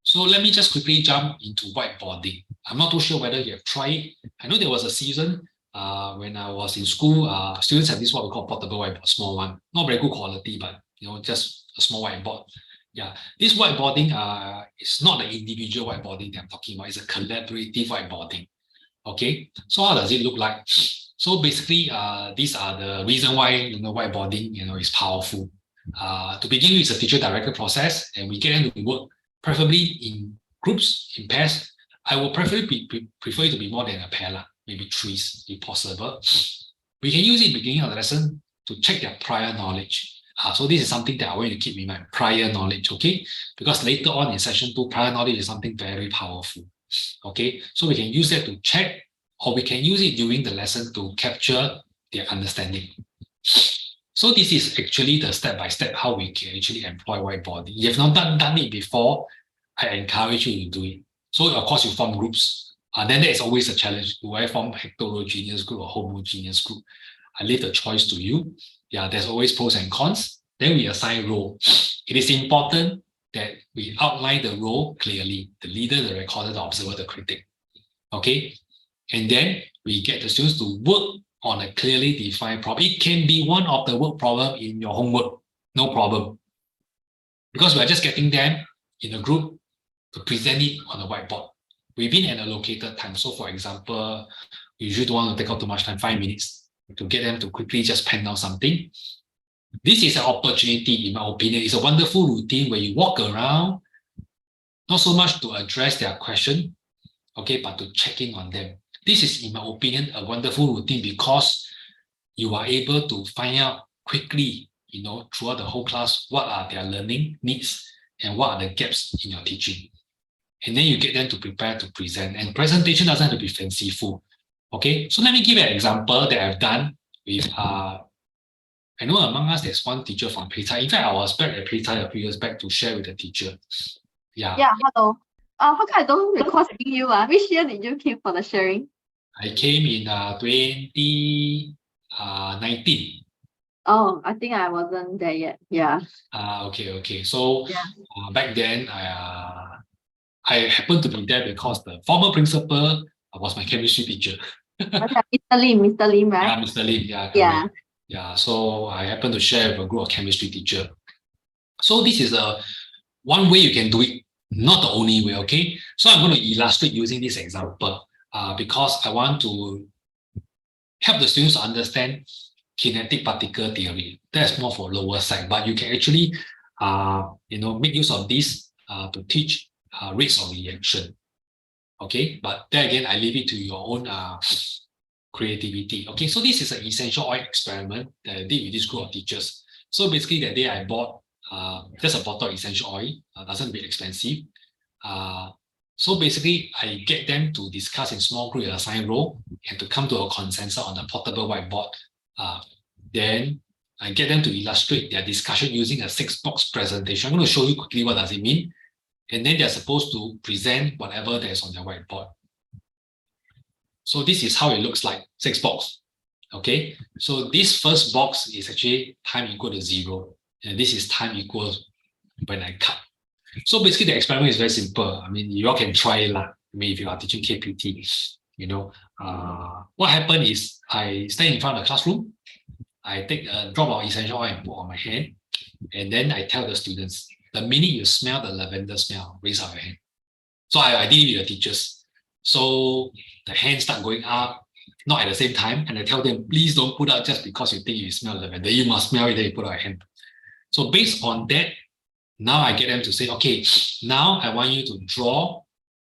So let me just quickly jump into whiteboarding. I'm not too sure whether you have tried it. I know there was a season when I was in school, students have this what we call portable whiteboard, small one. Not very good quality, but just a small whiteboard. Yeah, this whiteboarding is not the individual whiteboarding that I'm talking about. It's a collaborative whiteboarding. Okay, so how does it look like? So basically, these are the reason why whiteboarding is powerful. To begin with, it's a teacher-directed process, and we get them to work preferably in groups, in pairs, I would prefer it to be more than a pair, maybe threes if possible. We can use it at the beginning of the lesson to check their prior knowledge. So this is something that I want you to keep in mind, prior knowledge, okay? Because later on in session 2, prior knowledge is something very powerful, okay? So we can use that to check, or we can use it during the lesson to capture their understanding. So this is actually the step-by-step how we can actually employ whiteboarding. If you have not done it before, I encourage you to do it. So of course you form groups. Then there is always a challenge. Do I form heterogeneous group or homogeneous group? I leave the choice to you. Yeah, there's always pros and cons. Then we assign role. It is important that we outline the role clearly. The leader, the recorder, the observer, the critic. Okay? And then we get the students to work on a clearly defined problem. It can be one of the work problem in your homework. No problem. Because we're just getting them in a group to present it on a whiteboard within an allocated time. So for example, you usually don't want to take out too much time, 5 minutes, to get them to quickly just pen down something. This is an opportunity, in my opinion. It's a wonderful routine where you walk around, not so much to address their question, okay, but to check in on them. This is, in my opinion, a wonderful routine because you are able to find out quickly, throughout the whole class, what are their learning needs and what are the gaps in your teaching. And then you get them to prepare to present. And presentation doesn't have to be fanciful. Okay, so let me give you an example that I've done with, I know among us there's one teacher from Peicai. In fact, I was back at Peicai a few years back to share with the teacher. Yeah. Yeah, hello. How come I don't recall seeing you? Which year did you came for the sharing? I came in 2019. Oh, I think I wasn't there yet. Yeah. Okay. So yeah. Back then, I happened to be there because the former principal was my chemistry teacher. Okay, Mr. Lim, right? Yeah, Mr. Lim. Yeah. Yeah. Yeah. So I happened to share with a group of chemistry teacher. So this is one way you can do it, not the only way. Okay. So I'm going to illustrate using this example because I want to help the students to understand kinetic particle theory. That's more for lower side, but you can actually make use of this to teach rates of reaction. Okay, but then again, I leave it to your own creativity. Okay, so this is an essential oil experiment that I did with this group of teachers. So basically that day I bought just a bottle of essential oil, doesn't be expensive. So basically I get them to discuss in small group and assign role and to come to a consensus on a portable whiteboard. Then I get them to illustrate their discussion using a 6-box presentation. I'm going to show you quickly what does it mean. And then they're supposed to present whatever that is on their whiteboard. So this is how it looks like, 6-box. Okay, so this first box is actually time equal to 0. And this is time equals when I cut. So basically the experiment is very simple. I mean, you all can try it. I mean, if you are teaching KPT, what happened is I stand in front of the classroom. I take a drop of essential oil and put on my hand. And then I tell the students, the minute you smell the lavender smell, raise up your hand. So I did it with the teachers. So the hands start going up, not at the same time. And I tell them, please don't put out just because you think you smell lavender. You must smell it, then you put out your hand. So based on that, now I get them to say, okay, now I want you to draw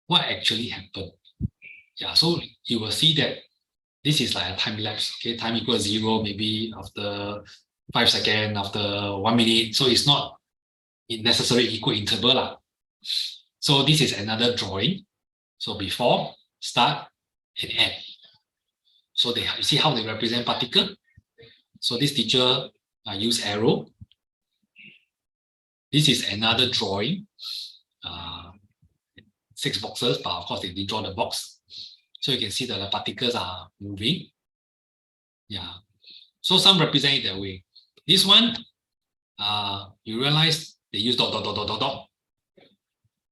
what actually happened. Yeah, so you will see that this is like a time lapse. Okay, time equals 0, maybe after 5 seconds, after 1 minute. So it's not necessarily equal interval. So this is another drawing. So before, start, and end. So you see how they represent particle. So this teacher use arrow. This is another drawing. 6 boxes, but of course they didn't draw the box. So you can see that the particles are moving. Yeah. So some represent it that way. This one, you realize they use dot, dot, dot, dot, dot, dot.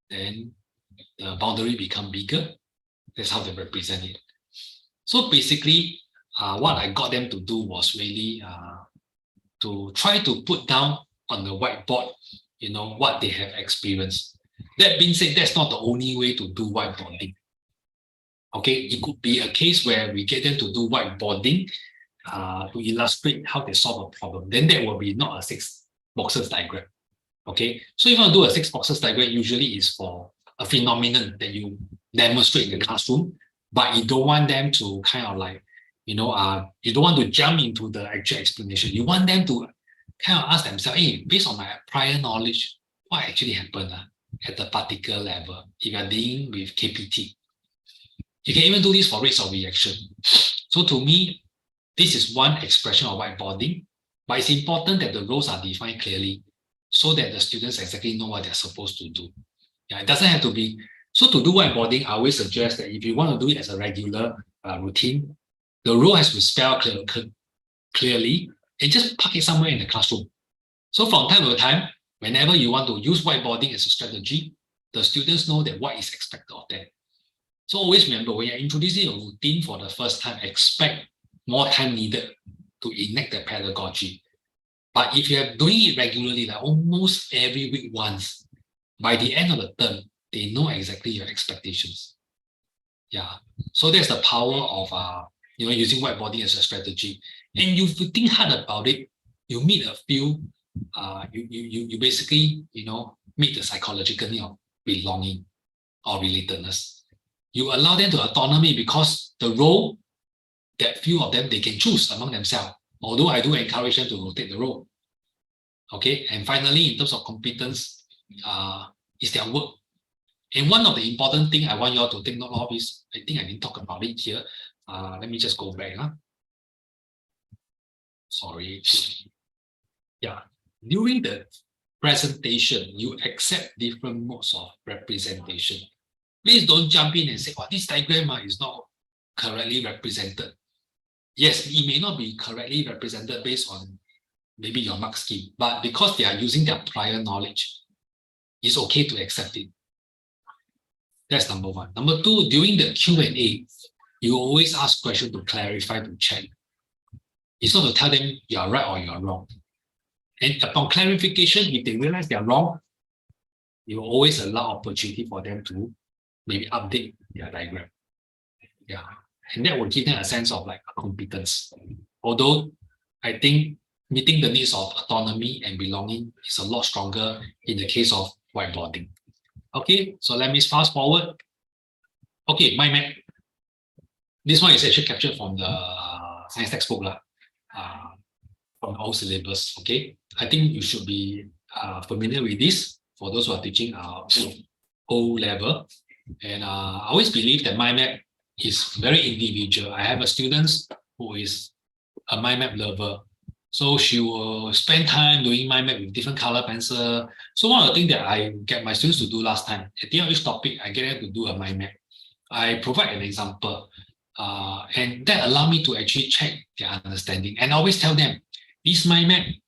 Then the boundary become bigger. That's how they represent it. So basically, what I got them to do was really to try to put down on the whiteboard, what they have experienced. That being said, that's not the only way to do whiteboarding. Okay, it could be a case where we get them to do whiteboarding to illustrate how they solve a problem. Then that will be not a 6 boxes diagram. Okay, so if you want to do a 6 boxes diagram, usually is for a phenomenon that you demonstrate in the classroom, but you don't want them to kind of like, you don't want to jump into the actual explanation. You want them to kind of ask themselves, hey, based on my prior knowledge, what actually happened at the particular level if you're dealing with KPT. You can even do this for rates of reaction. So to me, this is one expression of whiteboarding, but it's important that the roles are defined clearly so that the students exactly know what they're supposed to do. Yeah, it doesn't have to be. So to do whiteboarding, I always suggest that if you want to do it as a regular routine, the role has to be spelled clearly and just park it somewhere in the classroom. So from time to time, whenever you want to use whiteboarding as a strategy, the students know that what is expected of them. So always remember, when you're introducing a routine for the first time, expect more time needed to enact the pedagogy. But if you're doing it regularly, like almost every week once, by the end of the term, they know exactly your expectations. Yeah. So that's the power of using whiteboarding as a strategy. And if you think hard about it, you meet a few, you basically, meet the psychological need of belonging or relatedness. You allow them to autonomy because the role that few of them they can choose among themselves. Although I do encourage them to rotate the role. Okay, and finally, in terms of competence, is their work. And one of the important things I want you all to take note of is, I think I didn't talk about it here. Let me just go back. Sorry. Yeah, during the presentation, you accept different modes of representation. Please don't jump in and say, oh, this diagram is not correctly represented. Yes, it may not be correctly represented based on maybe your mark scheme, but because they are using their prior knowledge, it's okay to accept it. That's number one. Number two, during the Q&A, you always ask questions to clarify, to check. It's not to tell them you are right or you are wrong. And upon clarification, if they realize they are wrong, you always allow opportunity for them to maybe update their diagram. Yeah. And that will give them a sense of like a competence. Although I think meeting the needs of autonomy and belonging is a lot stronger in the case of whiteboarding. Okay, so let me fast forward. Okay, Mindmap. This one is actually captured from the science textbook, from the old syllabus. Okay, I think you should be familiar with this for those who are teaching O level. And I always believe that Mindmap is very individual. I have a student who is a Mindmap lover. So she will spend time doing Mindmap with different color pencil. So one of the things that I get my students to do last time, at the end of each topic, I get them to do a Mindmap. I provide an example, and that allows me to actually check their understanding. And I always tell them, this Mindmap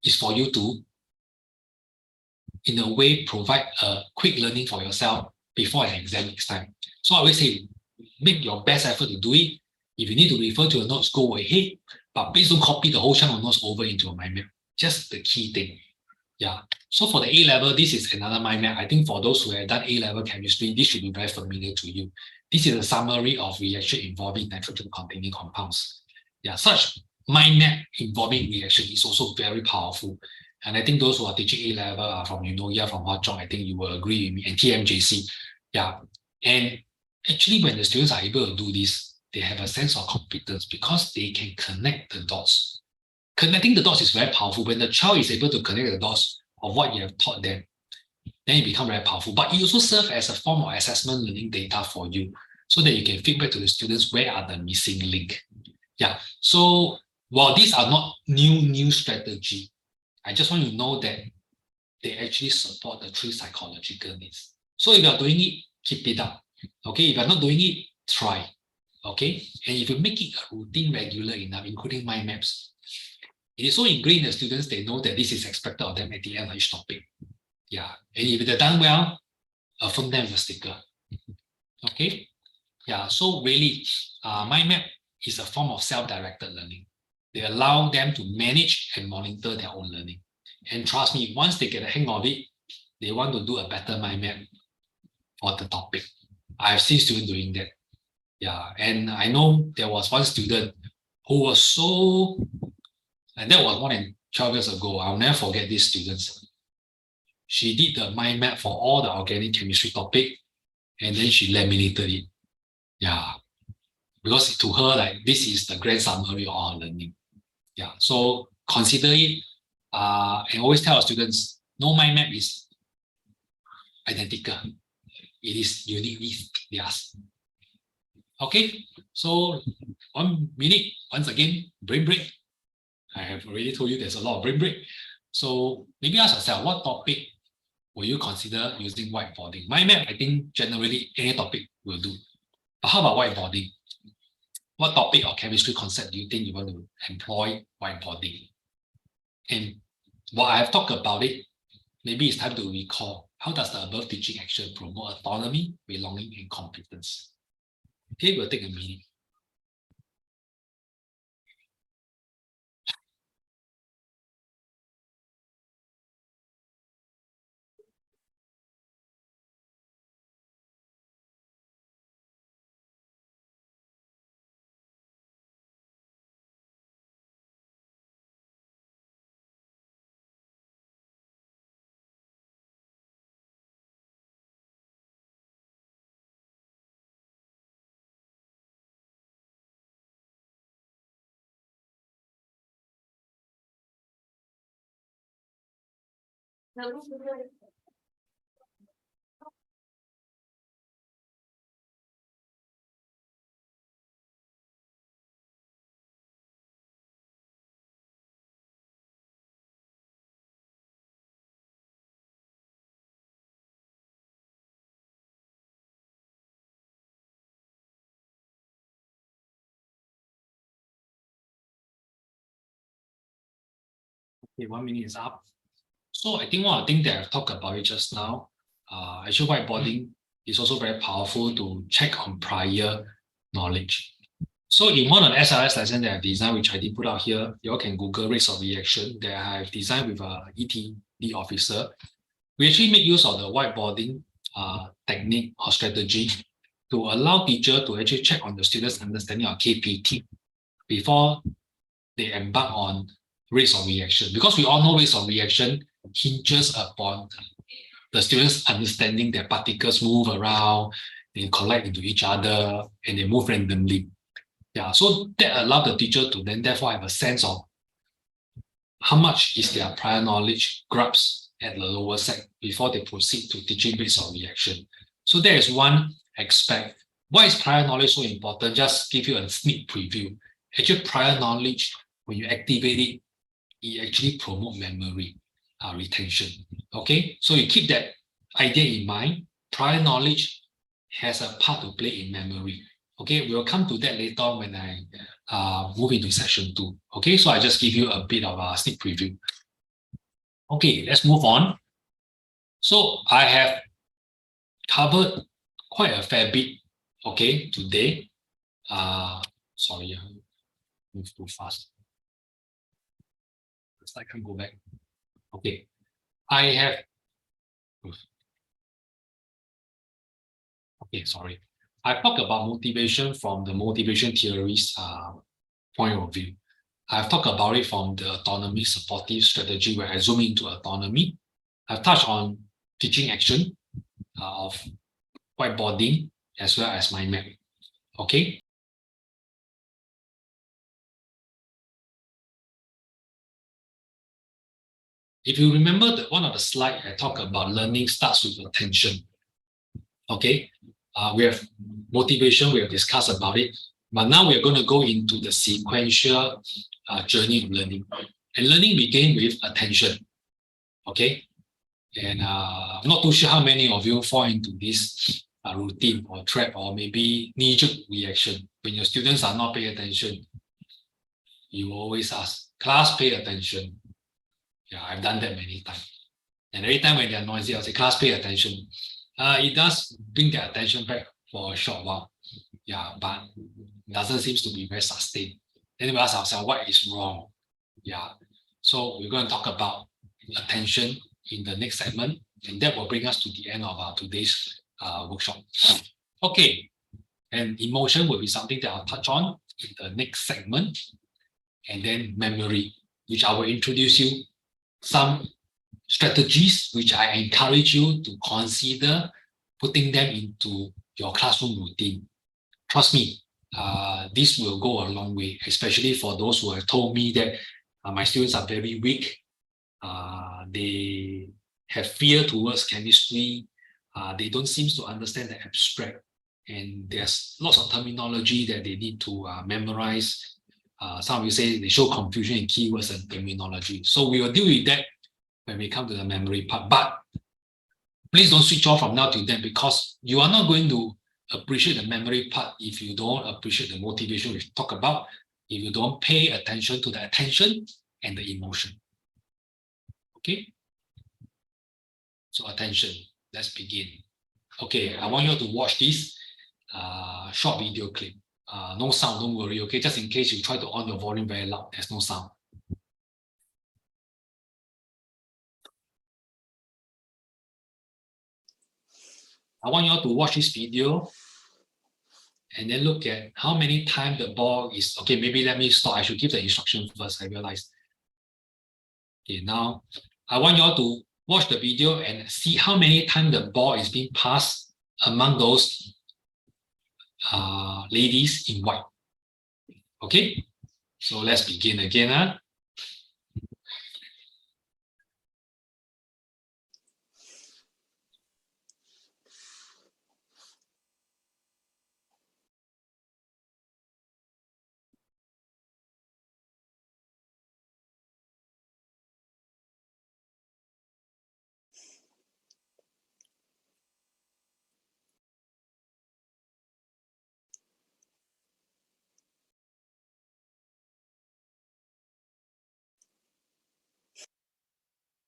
is for you to, in a way, provide a quick learning for yourself before an exam next time. So I always say, make your best effort to do it. If you need to refer to your notes, go ahead. But please don't copy the whole chunk of notes over into a mind map. Just the key thing. Yeah. So for the A level, this is another mind map. I think for those who have done A level chemistry, this should be very familiar to you. This is a summary of reaction involving nitrogen-containing compounds. Yeah, such mind map involving reaction is also very powerful. And I think those who are teaching A level from Eunoia, from Hwa Chong, I think you will agree with me, and TMJC. Yeah. And actually, when the students are able to do this, they have a sense of competence because they can connect the dots. Connecting the dots is very powerful. When the child is able to connect the dots of what you have taught them, then it becomes very powerful. But it also serves as a form of assessment learning data for you so that you can feedback to the students where are the missing link. Yeah. So while these are not new strategy, I just want you to know that they actually support the 3 psychological needs. So if you are doing it, keep it up. Okay. If you're not doing it, try. Okay. And if you make it a routine regular enough, including mind maps, it is so ingrained in the students, they know that this is expected of them at the end of each topic. Yeah. And if they're done well, affirm them with a sticker. Okay. Yeah. So really, mind map is a form of self-directed learning. They allow them to manage and monitor their own learning. And trust me, once they get the hang of it, they want to do a better mind map for the topic. I've seen students doing that. Yeah, and I know there was one student who was so, and that was more than 12 years ago. I'll never forget these students. She did the mind map for all the organic chemistry topic. and then she laminated it. Yeah, because to her, like, this is the grand summary of our learning. Yeah, so consider it, and always tell our students, no mind map is identical. It is uniquely theirs. Okay, so 1 minute, once again, brain break. I have already told you there's a lot of brain break. So maybe ask yourself, what topic will you consider using whiteboarding? Mind map, I think generally any topic will do. But how about whiteboarding? What topic or chemistry concept do you think you want to employ whiteboarding? And while I have talked about it, maybe it's time to recall, how does the above teaching action promote autonomy, belonging, and competence? Okay, we'll take a minute. Okay, 1 minute is up. So I think one of the things that I've talked about it just now, actually whiteboarding is also very powerful to check on prior knowledge. So in one of the SRS lessons that I've designed, which I did put out here, you all can Google rates of reaction that I've designed with a ETD officer. We actually make use of the whiteboarding technique or strategy to allow teacher to actually check on the students' understanding of KPT before they embark on rates of reaction. Because we all know rates of reaction hinges upon the students understanding that particles move around, they collide into each other, and they move randomly. Yeah, so that allows the teacher to then therefore have a sense of how much is their prior knowledge grasps at the lower set before they proceed to teaching rates of reaction. So there is one aspect. Why is prior knowledge so important? Just give you a sneak preview. Actually, prior knowledge, when you activate it, it actually promotes memory retention. Okay, so you keep that idea in mind. Prior knowledge has a part to play in memory. Okay, we'll come to that later on when I move into session 2. Okay, so I just give you a bit of a sneak preview. Okay, let's move on. So I have covered quite a fair bit, okay, today. Sorry, I move too fast. I can't go back. Okay, I have. Okay, sorry. I talked about motivation from the motivation theories point of view. I've talked about it from the autonomy supportive strategy where I zoom into autonomy. I've touched on teaching action of whiteboarding as well as mind map. Okay. If you remember one of the slides I talked about learning starts with attention. Okay. We have motivation, we have discussed about it, but now we're going to go into the sequential journey of learning. And learning begins with attention. Okay. And I'm not too sure how many of you fall into this routine or trap or maybe knee-jerk reaction. When your students are not paying attention, you always ask, class, pay attention. Yeah, I've done that many times. And every time when they're noisy, I'll say, class, pay attention. It does bring their attention back for a short while. Yeah, but it doesn't seem to be very sustained. Then we ask ourselves, what is wrong? Yeah. So we're going to talk about attention in the next segment, and that will bring us to the end of our today's workshop. Okay, and emotion will be something that I'll touch on in the next segment, and then memory, which I will introduce you some strategies which I encourage you to consider putting them into your classroom routine. Trust me, this will go a long way, especially for those who have told me that my students are very weak. They have fear towards chemistry. They don't seem to understand the abstract. And there's lots of terminology that they need to memorize. Some of you say they show confusion in keywords and terminology. So we will deal with that when we come to the memory part. But please don't switch off from now to then, because you are not going to appreciate the memory part if you don't appreciate the motivation we talk about, if you don't pay attention to the attention and the emotion. Okay? So attention, let's begin. Okay, I want you to watch this short video clip. No sound, don't worry, okay? Just in case you try to on your volume very loud, there's no sound. I want you to watch this video and then look at how many times the ball is, okay, maybe let me stop. I should give the instruction first, I realize. Okay, now I want you all to watch the video and see how many times the ball is being passed among those ladies in white. Okay, so let's begin again.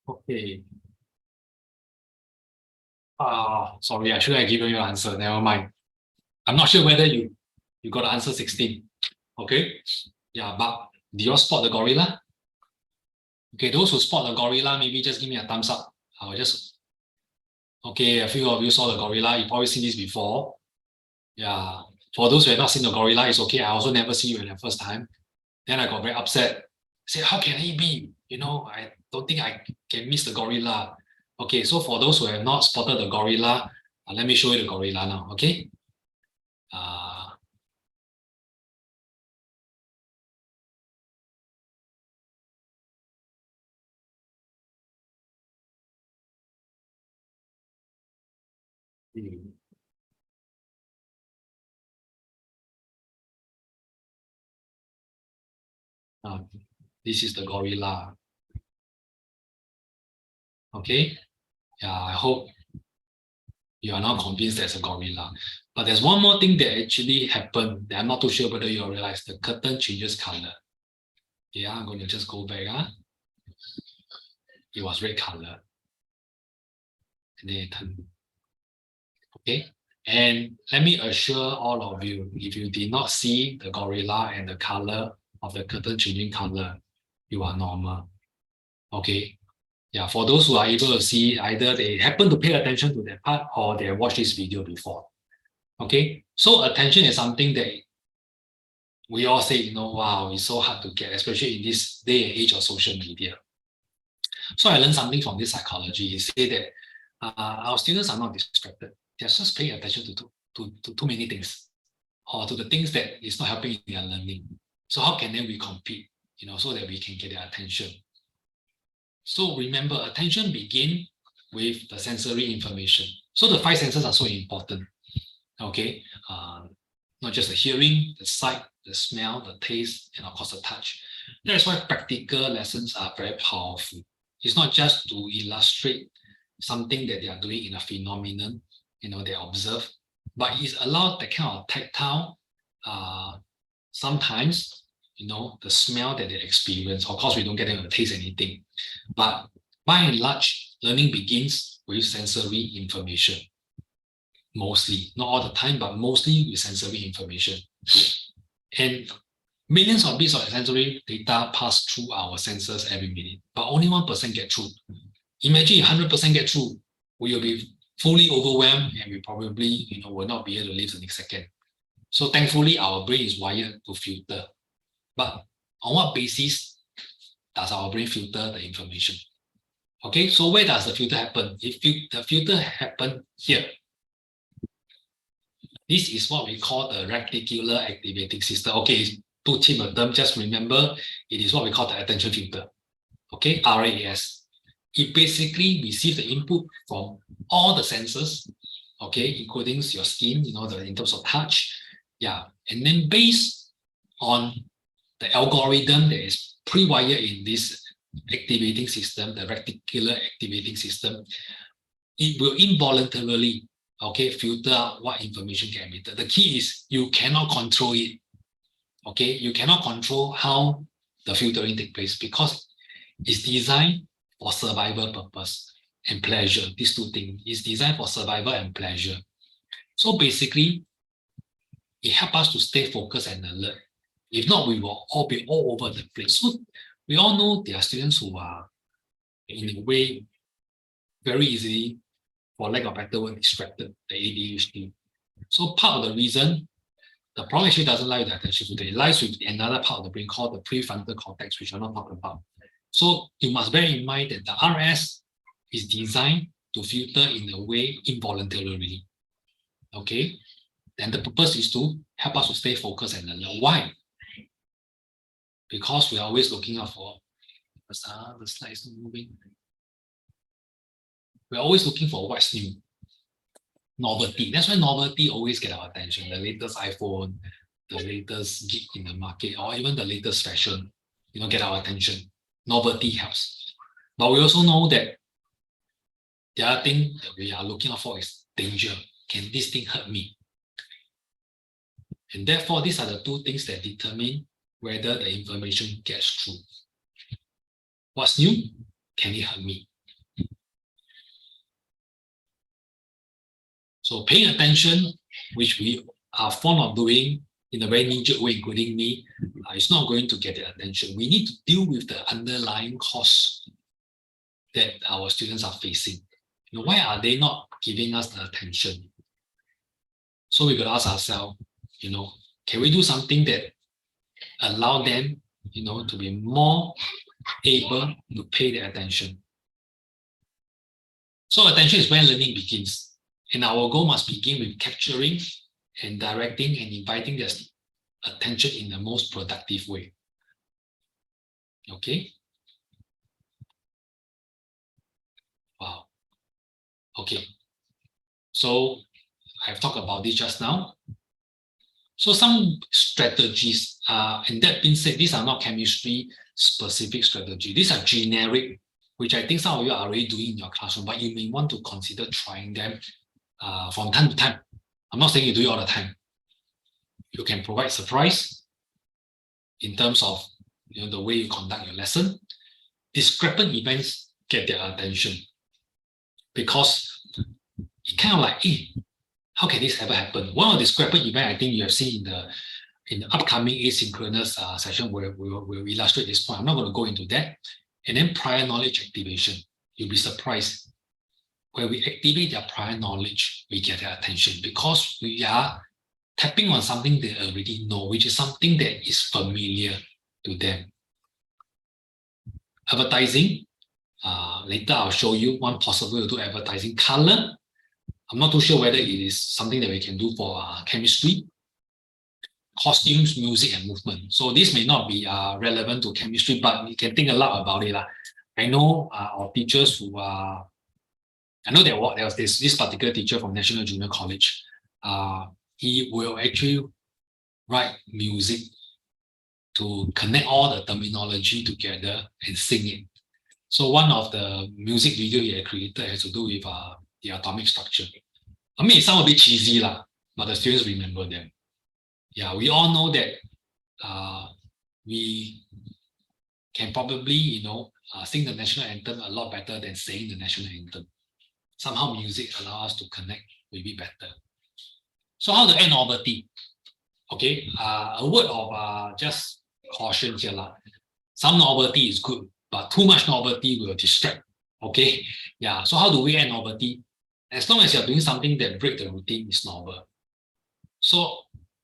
Okay. Sorry, I should have given you an answer. Never mind. I'm not sure whether you got the answer 16. Okay. Yeah, but do you all spot the gorilla? Okay, those who spot the gorilla, maybe just give me a thumbs up. I'll just. Okay, a few of you saw the gorilla. You've probably seen this before. Yeah. For those who have not seen the gorilla, it's okay. I also never see you in the first time. Then I got very upset. I said, how can it be? You know, I don't think I can miss the gorilla. Okay, so for those who have not spotted the gorilla, let me show you the gorilla now, okay? This is the gorilla. Okay, yeah, I hope you are not convinced there's a gorilla. But there's one more thing that actually happened that I'm not too sure whether you realize. The curtain changes color. Yeah, I'm going to just go back. It was red color. And then it turned. Okay, and let me assure all of you, if you did not see the gorilla and the color of the curtain changing color, you are normal. Okay, yeah, for those who are able to see, either they happen to pay attention to that part or they watched this video before. Okay, so attention is something that we all say, you know, wow, it's so hard to get, especially in this day and age of social media. So I learned something from this psychology. It say that our students are not distracted. They're just paying attention to too many things, or to the things that is not helping in their learning. So how can then we compete, you know, so that we can get their attention? So remember, attention begins with the sensory information. So the 5 senses are so important. Okay, not just the hearing, the sight, the smell, the taste, and of course the touch. That's why practical lessons are very powerful. It's not just to illustrate something that they are doing in a phenomenon, you know, they observe, but it's allowed that kind of tactile, sometimes, you know, the smell that they experience. Of course, we don't get them to taste anything, but by and large, learning begins with sensory information. Mostly, not all the time, but mostly with sensory information. And millions of bits of sensory data pass through our sensors every minute, but only 1% get through. Imagine if 100% get through, we will be fully overwhelmed and we probably, you know, will not be able to live the next second. So thankfully, our brain is wired to filter. But on what basis does our brain filter the information? Okay, so where does the filter happen? If the filter happen here, This is what we call the reticular activating system. Okay, too cheap a term, just remember it is what we call the attention filter. Okay, RAS. It basically receives the input from all the senses, okay, including your skin, in terms of touch. Yeah, and then based on the algorithm that is pre-wired in this activating system, the reticular activating system, it will involuntarily, okay, filter out what information get emitted. The key is you cannot control it. Okay, you cannot control how the filtering takes place because it's designed for survival purpose and pleasure. These two things is designed for survival and pleasure. So basically, it helps us to stay focused and alert. If not, we will all be all over the place. So we all know there are students who are, in a way, very easily, for lack of better word, distracted, the ADHD. So part of the reason, the problem actually doesn't lie with the attention filter. It lies with another part of the brain called the prefrontal cortex, which I'm not talking about. So you must bear in mind that the RS is designed to filter in a way involuntarily. Okay? Then the purpose is to help us to stay focused and alert. Why? Because we are always looking out for the slide is not moving. We're always looking for what's new. Novelty. That's why novelty always get our attention. The latest iPhone, the latest gig in the market, or even the latest fashion, get our attention. Novelty helps. But we also know that the other thing that we are looking out for is danger. Can this thing hurt me? And therefore, these are the two things that determine whether the information gets through. What's new? Can it hurt me? So paying attention, which we are fond of doing in a very knee-jerk way, including me, is not going to get their attention. We need to deal with the underlying cause that our students are facing. Why are they not giving us the attention? So we got to ask ourselves, can we do something that allow them, to be more able to pay their attention? So attention is where learning begins. And our goal must begin with capturing and directing and inviting their attention in the most productive way. Okay? Wow. Okay. So I've talked about this just now. So some strategies, and that being said, these are not chemistry specific strategy. These are generic, which I think some of you are already doing in your classroom, but you may want to consider trying them from time to time. I'm not saying you do it all the time. You can provide surprise in terms of the way you conduct your lesson. Discrepant events get their attention because it kind of like, how can this ever happen? One of the discrepant event I think you have seen in the upcoming asynchronous session where we'll illustrate this point. I'm not going to go into that. And then prior knowledge activation. You'll be surprised. When we activate their prior knowledge, we get their attention because we are tapping on something they already know, which is something that is familiar to them. Advertising. Later I'll show you one possible way to do advertising. Color. I'm not too sure whether it is something that we can do for chemistry. Costumes, music, and movement. So this may not be relevant to chemistry, but you can think a lot about it. I know our teachers who are I know there was this particular teacher from National Junior College. He will actually write music to connect all the terminology together and sing it. So one of the music video he had created has to do with the atomic structure. I mean, it sounds a bit cheesy, but the students remember them. Yeah, we all know that we can probably, sing the national anthem a lot better than saying the national anthem. Somehow music allows us to connect with it better. So how to add novelty? Okay, a word of just caution here. Some novelty is good, but too much novelty will distract. Okay, yeah, so how do we add novelty? As long as you're doing something that breaks the routine, is novel. So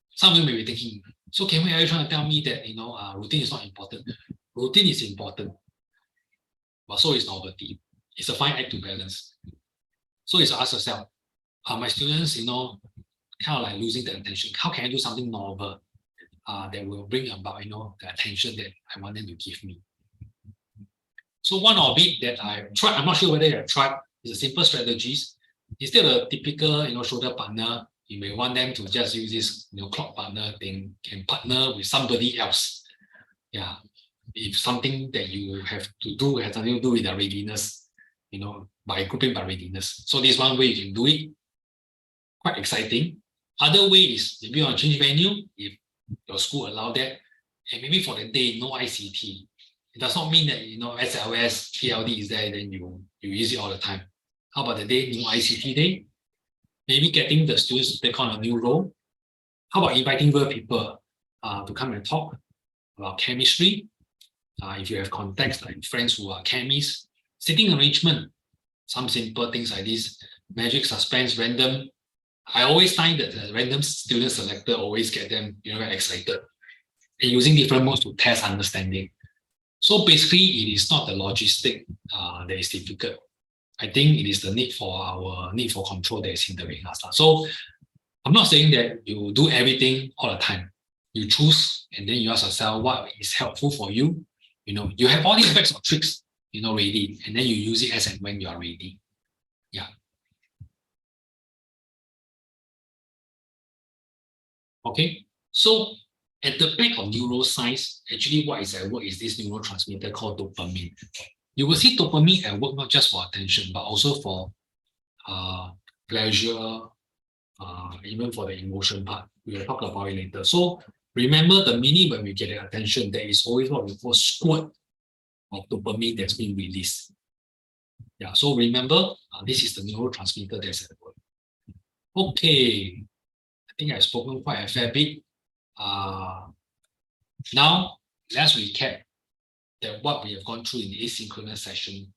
some of you may be thinking, so are you trying to tell me that routine is not important? Routine is important, but so is novelty. It's a fine act to balance. So you ask yourself, are my students, kind of like losing the attention. How can I do something novel that will bring about, the attention that I want them to give me? So one of it that I tried, I'm not sure whether I've tried, is a simple strategies. Instead of a typical, shoulder partner, you may want them to just use this, clock partner thing, can partner with somebody else. Yeah, if something that you have to do has something to do with the readiness, by grouping by readiness. So this one way you can do it. Quite exciting. Other way is maybe you want to change venue if your school allow that, and maybe for the day no ICT. It does not mean that SLS, PLD is there, then you use it all the time. How about the day no ICT day? Maybe getting the students to take on a new role. How about inviting other people to come and talk about chemistry? If you have contacts like friends who are chemists, sitting arrangement, some simple things like this, magic, suspense, random. I always find that the random student selector always get them very excited, and using different modes to test understanding. So basically, it is not the logistic that is difficult. I think it is the need for control that is hindering us. So I'm not saying that you do everything all the time. You choose and then you ask yourself what is helpful for you. You have all these bags of tricks, ready, and then you use it as and when you are ready. Yeah. Okay. So at the back of neuroscience, actually what is at work is this neurotransmitter called dopamine. You will see dopamine at work not just for attention, but also for pleasure, even for the emotion part. We will talk about it later. So remember, the minute when we get the attention, there is always what we call squirt of dopamine that's being released. Yeah, so remember, this is the neurotransmitter that's at work. Okay, I think I've spoken quite a fair bit. Now, let's recap that what we have gone through in the asynchronous session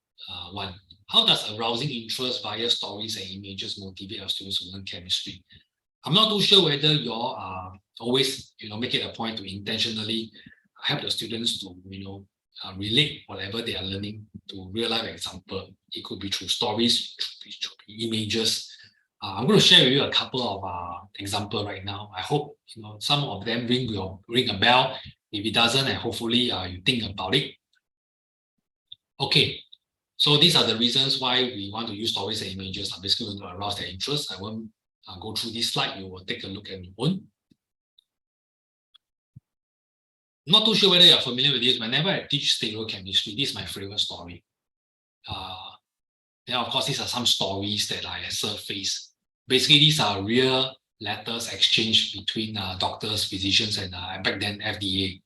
1. How does arousing interest via stories and images motivate our students to learn chemistry? I'm not too sure whether you all always make it a point to intentionally help the students to relate whatever they are learning to real life example. It could be through stories, it could be images. I'm going to share with you a couple of examples right now. I hope some of them ring a bell. If it doesn't, and hopefully you think about it. Okay, so these are the reasons why we want to use stories and images. I'm basically going to arouse their interest. I won't go through this slide. You will take a look at your own. Not too sure whether you're familiar with this. Whenever I teach stereochemistry, this is my favorite story. Then of course, these are some stories that I surface. Basically, these are real letters exchanged between doctors, physicians, and back then FDA.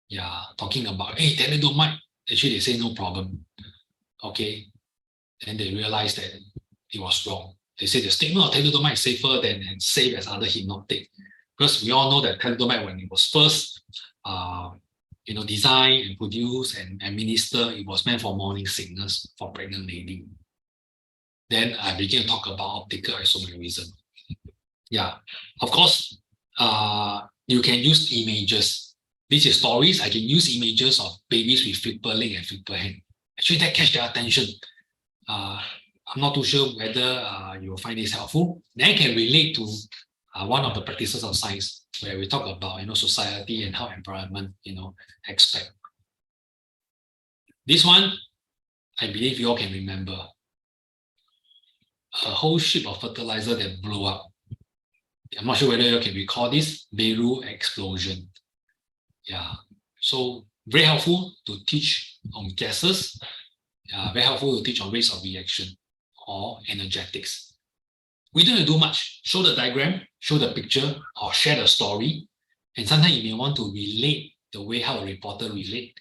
Yeah, talking about, hey, thalidomide. Actually, they say no problem. Okay, then they realized that it was wrong. They say the statement of thalidomide is safer than and safe as other hypnotic, because we all know that thalidomide, when it was first designed and produced and administered, it was meant for morning sickness for pregnant lady. Then I began to talk about optical isomerism. Yeah, of course, you can use images. This is stories. I can use images of babies with flipper leg and flipper hand. Actually, that catch their attention. I'm not too sure whether you will find this helpful. Then I can relate to one of the practices of science, where we talk about society and how environment expect. This one, I believe you all can remember. A whole ship of fertilizer that blew up. I'm not sure whether you can recall this Beirut explosion. Yeah, so very helpful to teach on gases. Very helpful to teach on rates of reaction or energetics. We don't have to do much. Show the diagram, show the picture, or share the story. And sometimes you may want to relate the way how a reporter relate.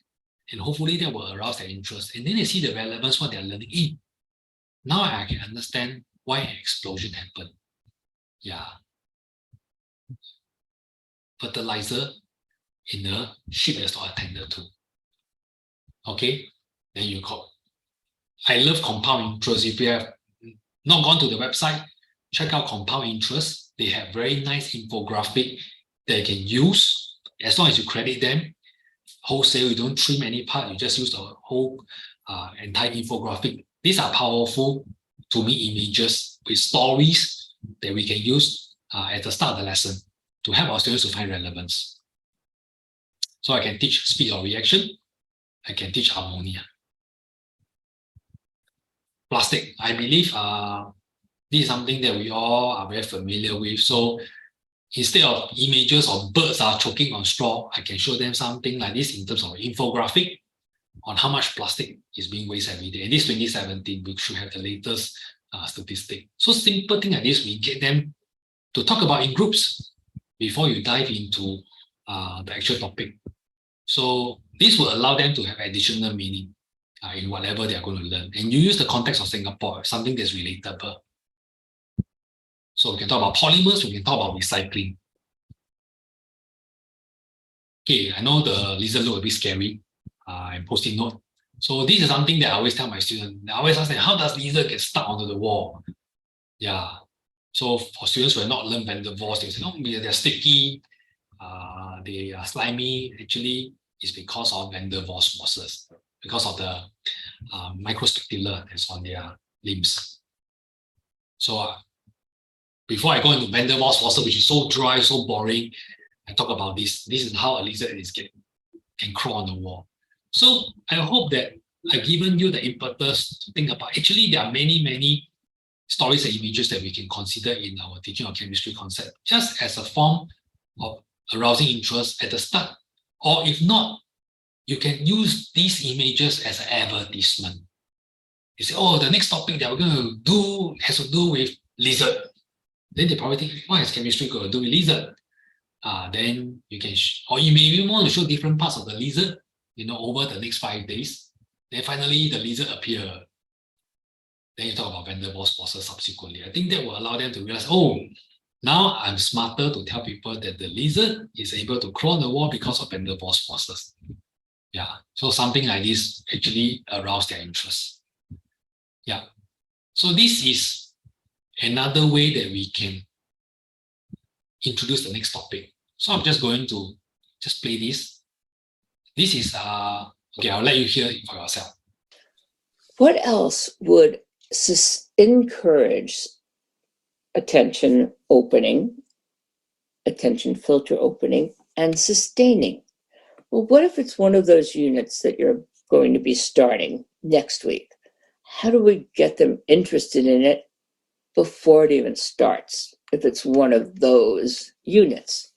And hopefully that will arouse their interest. And then they see the relevance what they're learning in. Now I can understand why an explosion happened. Yeah. Fertilizer in a ship that's not attended to. Okay, then you call. I love compound interest. If you have not gone to the website, check out compound interest. They have very nice infographic that you can use as long as you credit them. Wholesale, you don't trim any part, you just use the whole entire infographic. These are powerful to me images with stories that we can use at the start of the lesson to help our students to find relevance. So I can teach speed of reaction. I can teach harmony. Plastic, I believe this is something that we all are very familiar with. So instead of images of birds choking on straw, I can show them something like this in terms of infographic on how much plastic is being wasted every day. And this 2017, we should have the latest statistic. So simple thing like this, we get them to talk about in groups before you dive into the actual topic. So this will allow them to have additional meaning in whatever they are going to learn. And you use the context of Singapore, something that's relatable. So we can talk about polymers, we can talk about recycling. Okay, I know the lizard look a bit scary and post-it note. So this is something that I always tell my students. I always ask them, how does lizard get stuck onto the wall? Yeah. So for students who have not learned van der Waals, they say, oh, they're sticky, they are slimy. Actually, it's because of van der Waals forces, because of the microspectula that's on their limbs. So before I go into van der Waals forces, which is so dry, so boring, I talk about this. This is how a lizard can crawl on the wall. So I hope that I've given you the impetus to think about. Actually, there are many stories and images that we can consider in our teaching of chemistry concept, just as a form of arousing interest at the start. Or if not, you can use these images as an advertisement. You say, oh, the next topic that we're going to do has to do with lizard. Then they probably think, what is chemistry going to do with lizard? Then you can, or you may even want to show different parts of the lizard, over the next 5 days. Then finally the lizard appear. Then you talk about van der Waals forces subsequently. I think that will allow them to realize, oh, now I'm smarter to tell people that the lizard is able to crawl on the wall because of van der Waals forces. Yeah, so something like this actually arouse their interest. Yeah, so this is another way that we can introduce the next topic. So I'm just going to just play this. This is, okay, I'll let you hear it for yourself. What else would encourage attention opening, attention filter opening, and sustaining? Well, what if it's one of those units that you're going to be starting next week? How do we get them interested in it before it even starts, if it's one of those units?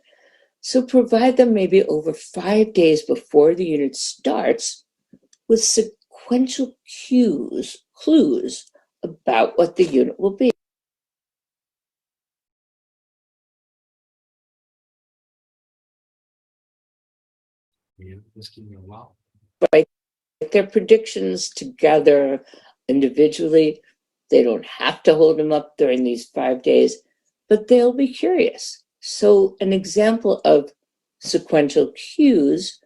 So provide them maybe over 5 days before the unit starts with sequential clues about what the unit will be. Yeah, just give me a while. Write their predictions together individually. They don't have to hold them up during these 5 days, but they'll be curious. So an example of sequential cues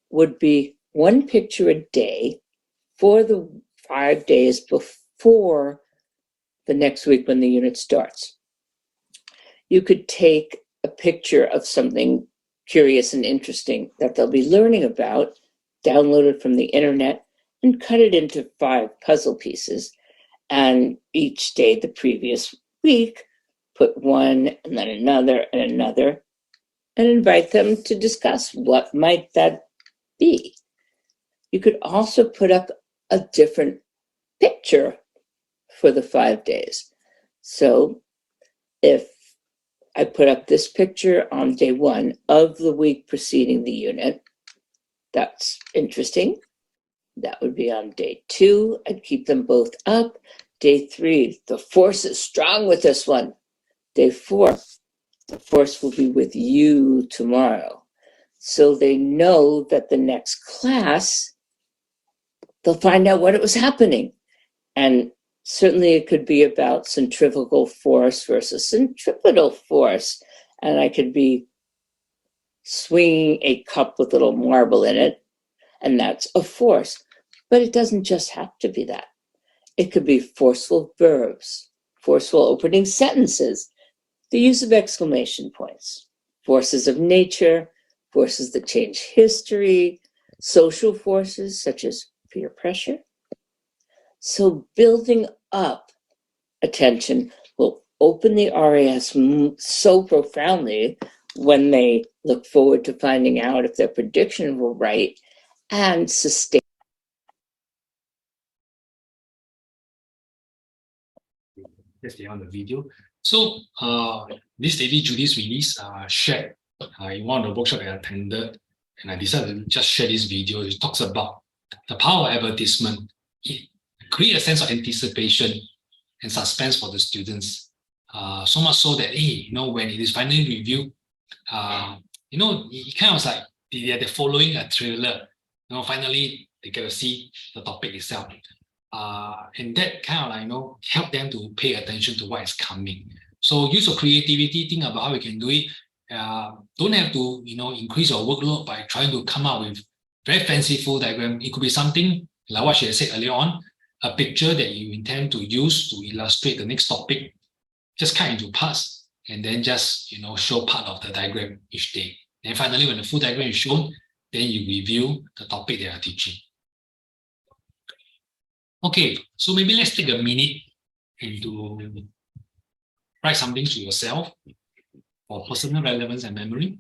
would be 1 picture a day for the 5 days before the next week when the unit starts. You could take a picture of something curious and interesting that they'll be learning about, download it from the internet, and cut it into 5 puzzle pieces. And each day the previous week, put one and then another and another, and invite them to discuss what might that be. You could also put up a different picture for the 5 days. So if I put up this picture on day 1 of the week preceding the unit, that's interesting. That would be on day 2. I'd keep them both up. Day 3, the force is strong with this one. Day 4, the force will be with you tomorrow. So they know that the next class, they'll find out what it was happening. And certainly it could be about centrifugal force versus centripetal force. And I could be swinging a cup with a little marble in it, and that's a force. But it doesn't just have to be that. It could be forceful verbs, forceful opening sentences, the use of exclamation points, forces of nature, forces that change history, social forces such as peer pressure. So building up attention will open the RAS so profoundly when they look forward to finding out if their predictions were right and sustain. Let's stay on the video. So this lady, Judy's release, shared in one of the workshops I attended, and I decided to just share this video. It talks about the power of advertisement. It creates a sense of anticipation and suspense for the students. So much so that, hey, when it is finally reviewed, it kind of like they're following a trailer. Finally they get to see the topic itself. And that kind of help them to pay attention to what is coming. So use your creativity, think about how you can do it. Don't have to increase your workload by trying to come up with very fanciful diagram. It could be something like what she had said earlier on, a picture that you intend to use to illustrate the next topic. Just cut into parts and then just show part of the diagram each day. And finally, when the full diagram is shown, then you review the topic they are teaching. Okay, so maybe let's take a minute and to write something to yourself for personal relevance and memory.